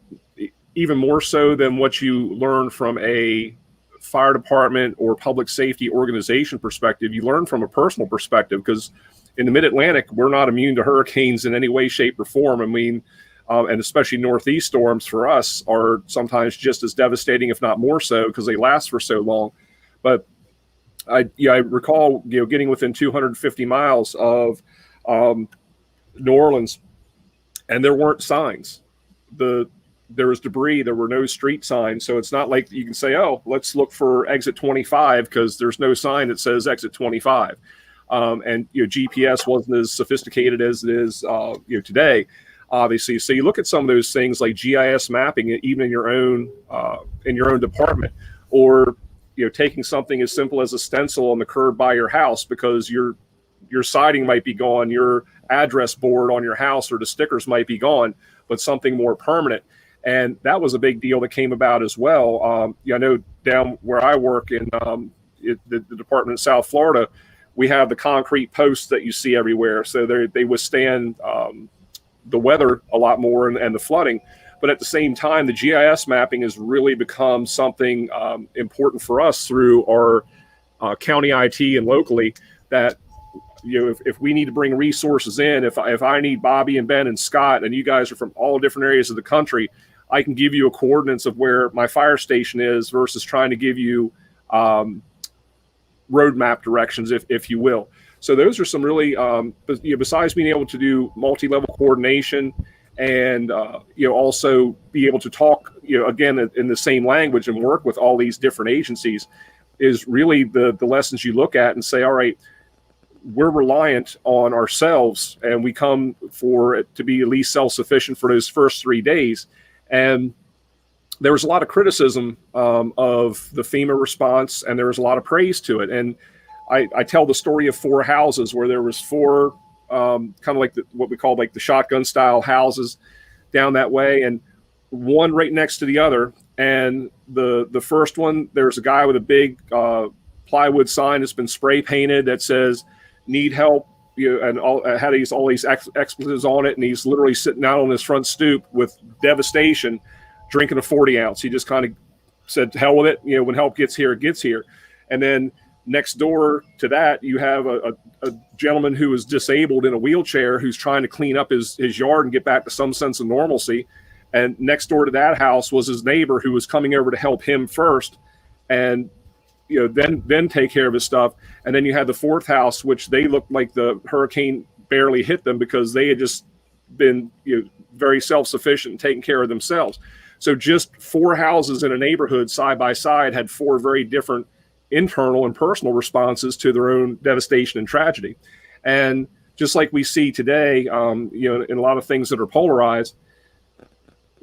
more so than what you learn from a fire department or public safety organization perspective, you learn from a personal perspective, because in the Mid-Atlantic, we're not immune to hurricanes in any way, shape, or form. I mean, and especially Northeast storms for us are sometimes just as devastating, if not more so, because they last for so long. But I recall, getting within 250 miles of New Orleans, and there weren't signs. There was debris. There were no street signs. So it's not like you can say, oh, let's look for exit 25, because there's no sign that says exit 25. And GPS wasn't as sophisticated as it is today, obviously. So you look at some of those things like GIS mapping, even in your own department, or taking something as simple as a stencil on the curb by your house, because your siding might be gone, your address board on your house or the stickers might be gone, but something more permanent. And that was a big deal that came about as well. I know down where I work in the Department of South Florida, we have the concrete posts that you see everywhere. So they withstand the weather a lot more and the flooding. But at the same time, the GIS mapping has really become something important for us through our county IT and locally, that if we need to bring resources in, if I need Bobby and Ben and Scott, and you guys are from all different areas of the country, I can give you a coordinates of where my fire station is versus trying to give you roadmap directions, if you will. So those are some really, besides being able to do multi-level coordination and, also be able to talk, again, in the same language and work with all these different agencies, is really the lessons you look at and say, all right, we're reliant on ourselves, and we come for it to be at least self-sufficient for those first 3 days. And there was a lot of criticism of the FEMA response, and there was a lot of praise to it. And I tell the story of 4 houses where there was 4 kind of like what we call like the shotgun style houses down that way, and one right next to the other. And the first one, there's a guy with a big plywood sign that's been spray painted that says "Need help," and had all these expletives on it, and he's literally sitting out on his front stoop with devastation, drinking a 40 ounce. He just kind of said, "To hell with it. When help gets here, it gets here." And then next door to that, you have a gentleman who is disabled in a wheelchair who's trying to clean up his yard and get back to some sense of normalcy. And next door to that house was his neighbor who was coming over to help him first, and then take care of his stuff. And then you had the 4th house, which they looked like the hurricane barely hit them because they had just been very self-sufficient and taking care of themselves. So just 4 houses in a neighborhood side by side had 4 very different internal and personal responses to their own devastation and tragedy. And just like we see today, in a lot of things that are polarized,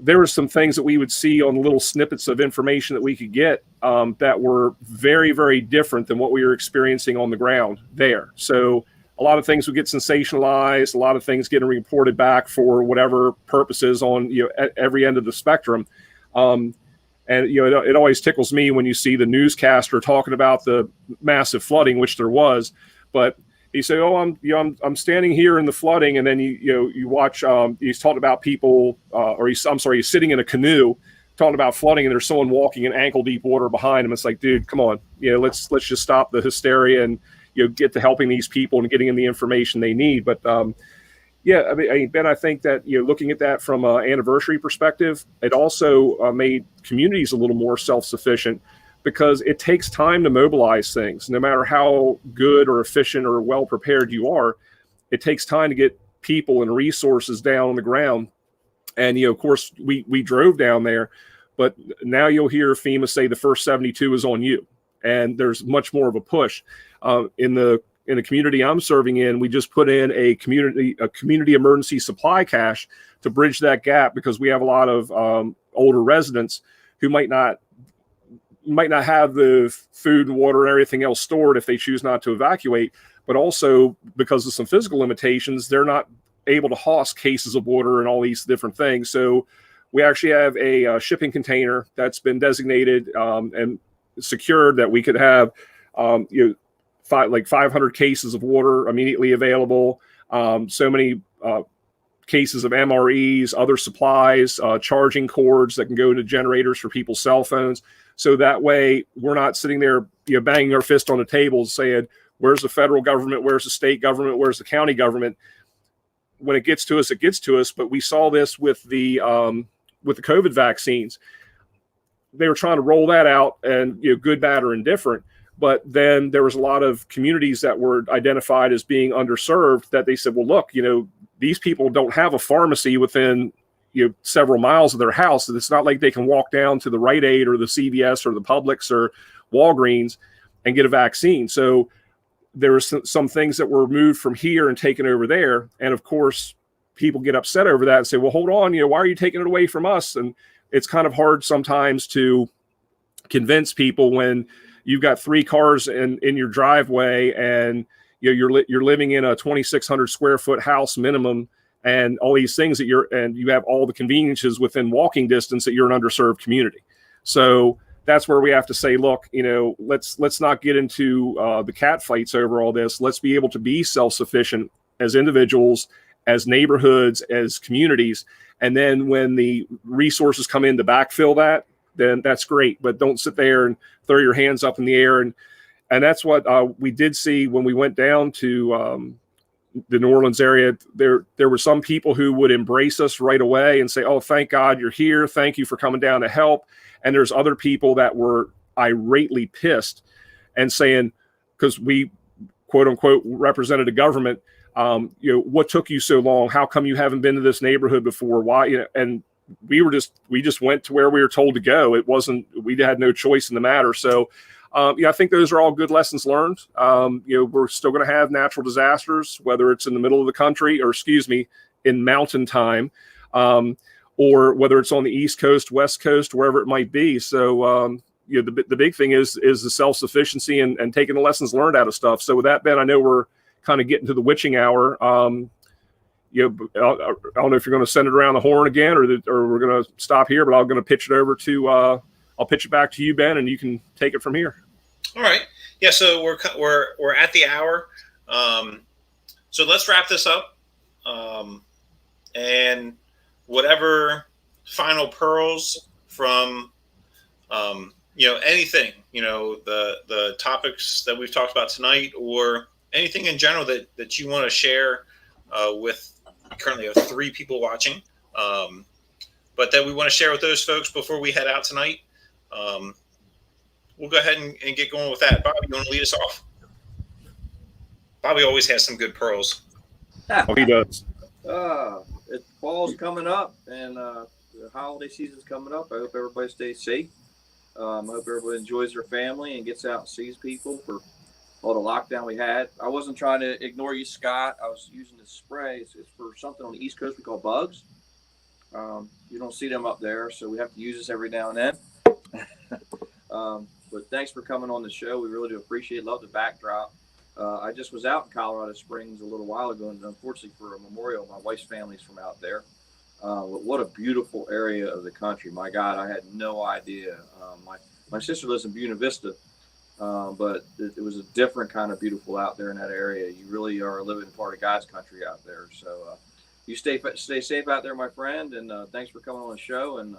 there were some things that we would see on little snippets of information that we could get that were very, very different than what we were experiencing on the ground there. So a lot of things would get sensationalized, a lot of things getting reported back for whatever purposes on at every end of the spectrum. And it always tickles me when you see the newscaster talking about the massive flooding, which there was, but he said, "Oh, I'm standing here in the flooding," and then you watch. He's talking about people, he's sitting in a canoe, talking about flooding, and there's someone walking in ankle deep water behind him. It's like, dude, come on, let's just stop the hysteria and get to helping these people and getting them the information they need. But Ben, I think that looking at that from an anniversary perspective, it also made communities a little more self-sufficient, because it takes time to mobilize things. No matter how good or efficient or well prepared you are, it takes time to get people and resources down on the ground. And of course, we drove down there, but now you'll hear FEMA say the first 72 is on you, and there's much more of a push. In the community I'm serving in, we just put in a community emergency supply cache to bridge that gap, because we have a lot of older residents who might not have the food and water and everything else stored if they choose not to evacuate, but also because of some physical limitations, they're not able to host cases of water and all these different things. So we actually have a shipping container that's been designated and secured that we could have 500 cases of water immediately available, so many cases of MREs, other supplies, charging cords that can go into generators for people's cell phones. So that way we're not sitting there banging our fist on the table saying, where's the federal government, where's the state government, where's the county government? When it gets to us, it gets to us. But we saw this with the COVID vaccines. They were trying to roll that out, and good, bad, or indifferent. But then there was a lot of communities that were identified as being underserved that they said, well, look, these people don't have a pharmacy within several miles of their house. And it's not like they can walk down to the Rite Aid or the CVS or the Publix or Walgreens and get a vaccine. So there were some things that were moved from here and taken over there. And of course, people get upset over that and say, well, hold on, why are you taking it away from us? And it's kind of hard sometimes to convince people when you've got 3 cars in your driveway, and you're living in a 2,600 square foot house minimum, and all these things that you have all the conveniences within walking distance, that you're an underserved community. So that's where we have to say, look, let's not get into the cat fights over all this. Let's be able to be self-sufficient as individuals, as neighborhoods, as communities. And then when the resources come in to backfill that, then that's great. But don't sit there and throw your hands up in the air. And And that's what we did see when we went down to the New Orleans area. There were some people who would embrace us right away and say, "Oh, thank God you're here. Thank you for coming down to help." And there's other people that were irately pissed and saying, because we quote unquote represented a government, what took you so long? How come you haven't been to this neighborhood before? Why? And we just went to where we were told to go. We had no choice in the matter. So I think those are all good lessons learned. We're still going to have natural disasters, whether it's in the middle of the country or, in mountain time, or whether it's on the East Coast, West Coast, wherever it might be. So, the big thing is the self-sufficiency and taking the lessons learned out of stuff. So with that, Ben, I know we're kind of getting to the witching hour. I don't know if you're going to send it around the horn again or we're going to stop here, but I'm going to pitch it over to I'll pitch it back to you, Ben, and you can take it from here. All right. Yeah. So we're at the hour. So let's wrap this up. And whatever final pearls from, anything, the topics that we've talked about tonight, or anything in general that you want to share with, currently have 3 people watching, but that we want to share with those folks before we head out tonight. We'll go ahead and get going with that. Bobby, you want to lead us off? Bobby always has some good pearls. Oh, he does. Fall's coming up, and the holiday season's coming up. I hope everybody stays safe. I hope everybody enjoys their family and gets out and sees people for all the lockdown we had. I wasn't trying to ignore you, Scott. I was using this spray. It's for something on the East Coast we call bugs. You don't see them up there, so we have to use this every now and then. But thanks for coming on the show. We really do appreciate it. Love the backdrop. I just was out in Colorado Springs a little while ago, and unfortunately for a memorial, my wife's family's from out there. What a beautiful area of the country. My God, I had no idea. My sister lives in Buena Vista, but it was a different kind of beautiful out there in that area. You really are living part of God's country out there. So you stay safe out there, my friend, and thanks for coming on the show. And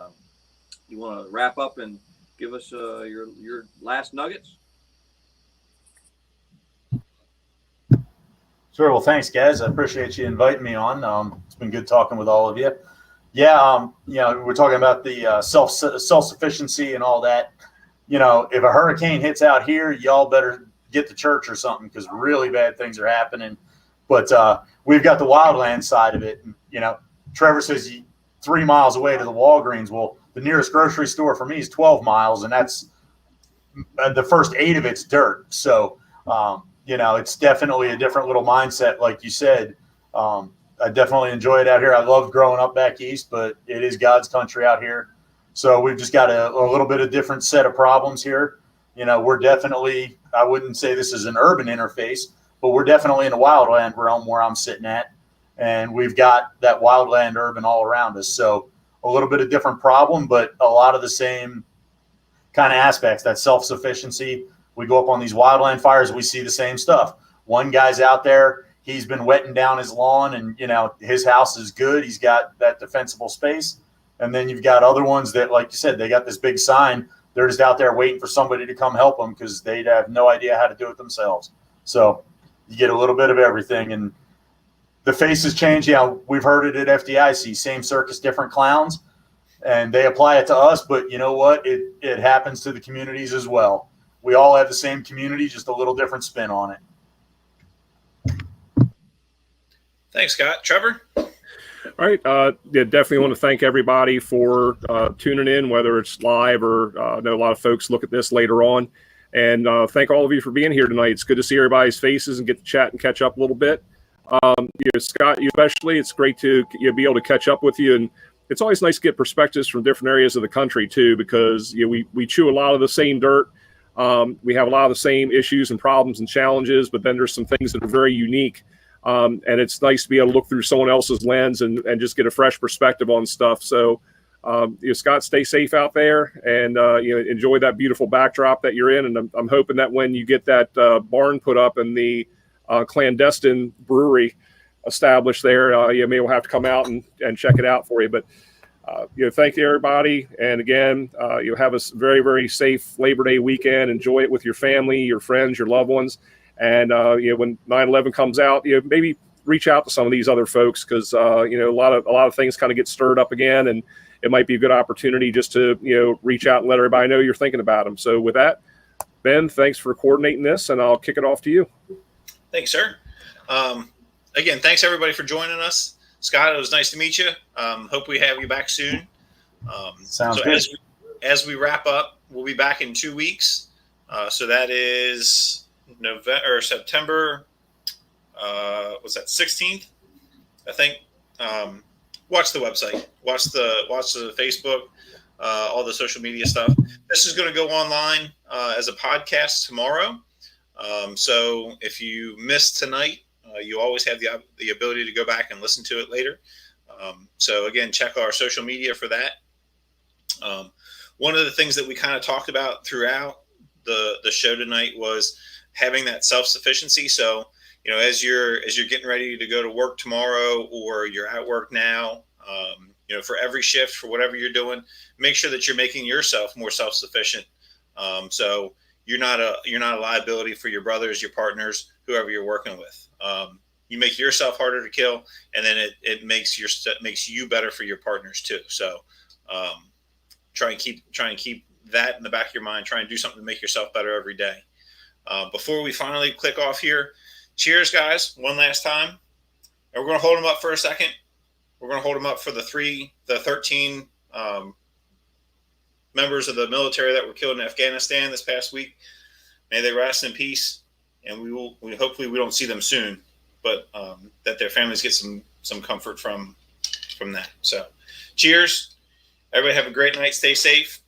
you want to wrap up and give us your last nuggets? Sure. Well, thanks, guys. I appreciate you inviting me on. It's been good talking with all of you. Yeah, we're talking about the self-sufficiency and all that. If a hurricane hits out here, y'all better get to church or something, because really bad things are happening. But we've got the wildland side of it. Trevor says 3 miles away to the Walgreens. Well, the nearest grocery store for me is 12 miles, and that's the first 8 of it's dirt. So, it's definitely a different little mindset, like you said. I definitely enjoy it out here. I love growing up back east, but it is God's country out here. So we've just got a little bit of different set of problems here. We're definitely, I wouldn't say this is an urban interface, but we're definitely in the wildland realm where I'm sitting at. And we've got that wildland urban all around us. So a little bit of different problem, but a lot of the same kind of aspects, that self-sufficiency. We go up on these wildland fires, we see the same stuff. One guy's out there, he's been wetting down his lawn, and his house is good. He's got that defensible space. And then you've got other ones that, like you said, they got this big sign. They're just out there waiting for somebody to come help them because they have no idea how to do it themselves. So you get a little bit of everything. And the faces change. We've heard it at FDIC, same circus, different clowns. And they apply it to us. But you know what? It happens to the communities as well. We all have the same community, just a little different spin on it. Thanks, Scott. Trevor? All right. Definitely want to thank everybody for tuning in, whether it's live or I know a lot of folks look at this later on. And thank all of you for being here tonight. It's good to see everybody's faces and get to chat and catch up a little bit. Scott, you especially, it's great to be able to catch up with you. And it's always nice to get perspectives from different areas of the country, too, because we chew a lot of the same dirt. We have a lot of the same issues and problems and challenges, but then there's some things that are very unique. And it's nice to be able to look through someone else's lens and just get a fresh perspective on stuff. So, Scott, stay safe out there and, enjoy that beautiful backdrop that you're in. And I'm hoping that when you get that barn put up and the clandestine brewery established there, maybe we'll have to come out and check it out for you. But Thank you, everybody. And again, you'll have a very, very safe Labor Day weekend. Enjoy it with your family, your friends, your loved ones. And, when 9/11 comes out, maybe reach out to some of these other folks because, a lot of things kind of get stirred up again. And it might be a good opportunity just to, reach out and let everybody know you're thinking about them. So with that, Ben, thanks for coordinating this, and I'll kick it off to you. Thanks, sir. Again, thanks everybody for joining us. Scott, it was nice to meet you. Hope we have you back soon. Sounds good. As we wrap up, we'll be back in 2 weeks. So that is November or September. Was that 16th? I think. Watch the website. Watch the Facebook. All the social media stuff. This is going to go online as a podcast tomorrow. So if you missed tonight, you always have the ability to go back and listen to it later. So again, check our social media for that. One of the things that we kind of talked about throughout the show tonight was having that self-sufficiency. So, as you're getting ready to go to work tomorrow, or you're at work now, for every shift, for whatever you're doing, make sure that you're making yourself more self-sufficient. So you're not a liability for your brothers, your partners, whoever you're working with. You make yourself harder to kill, and then it makes you better for your partners too. So try and keep that in the back of your mind. Try and do something to make yourself better every day. Before we finally click off here, cheers, guys, one last time. And we're going to hold them up for a second. We're going to hold them up for the 13 members of the military that were killed in Afghanistan this past week. May they rest in peace, and we hopefully we don't see them soon, but that their families get some comfort from that. So, cheers! Everybody have a great night. Stay safe,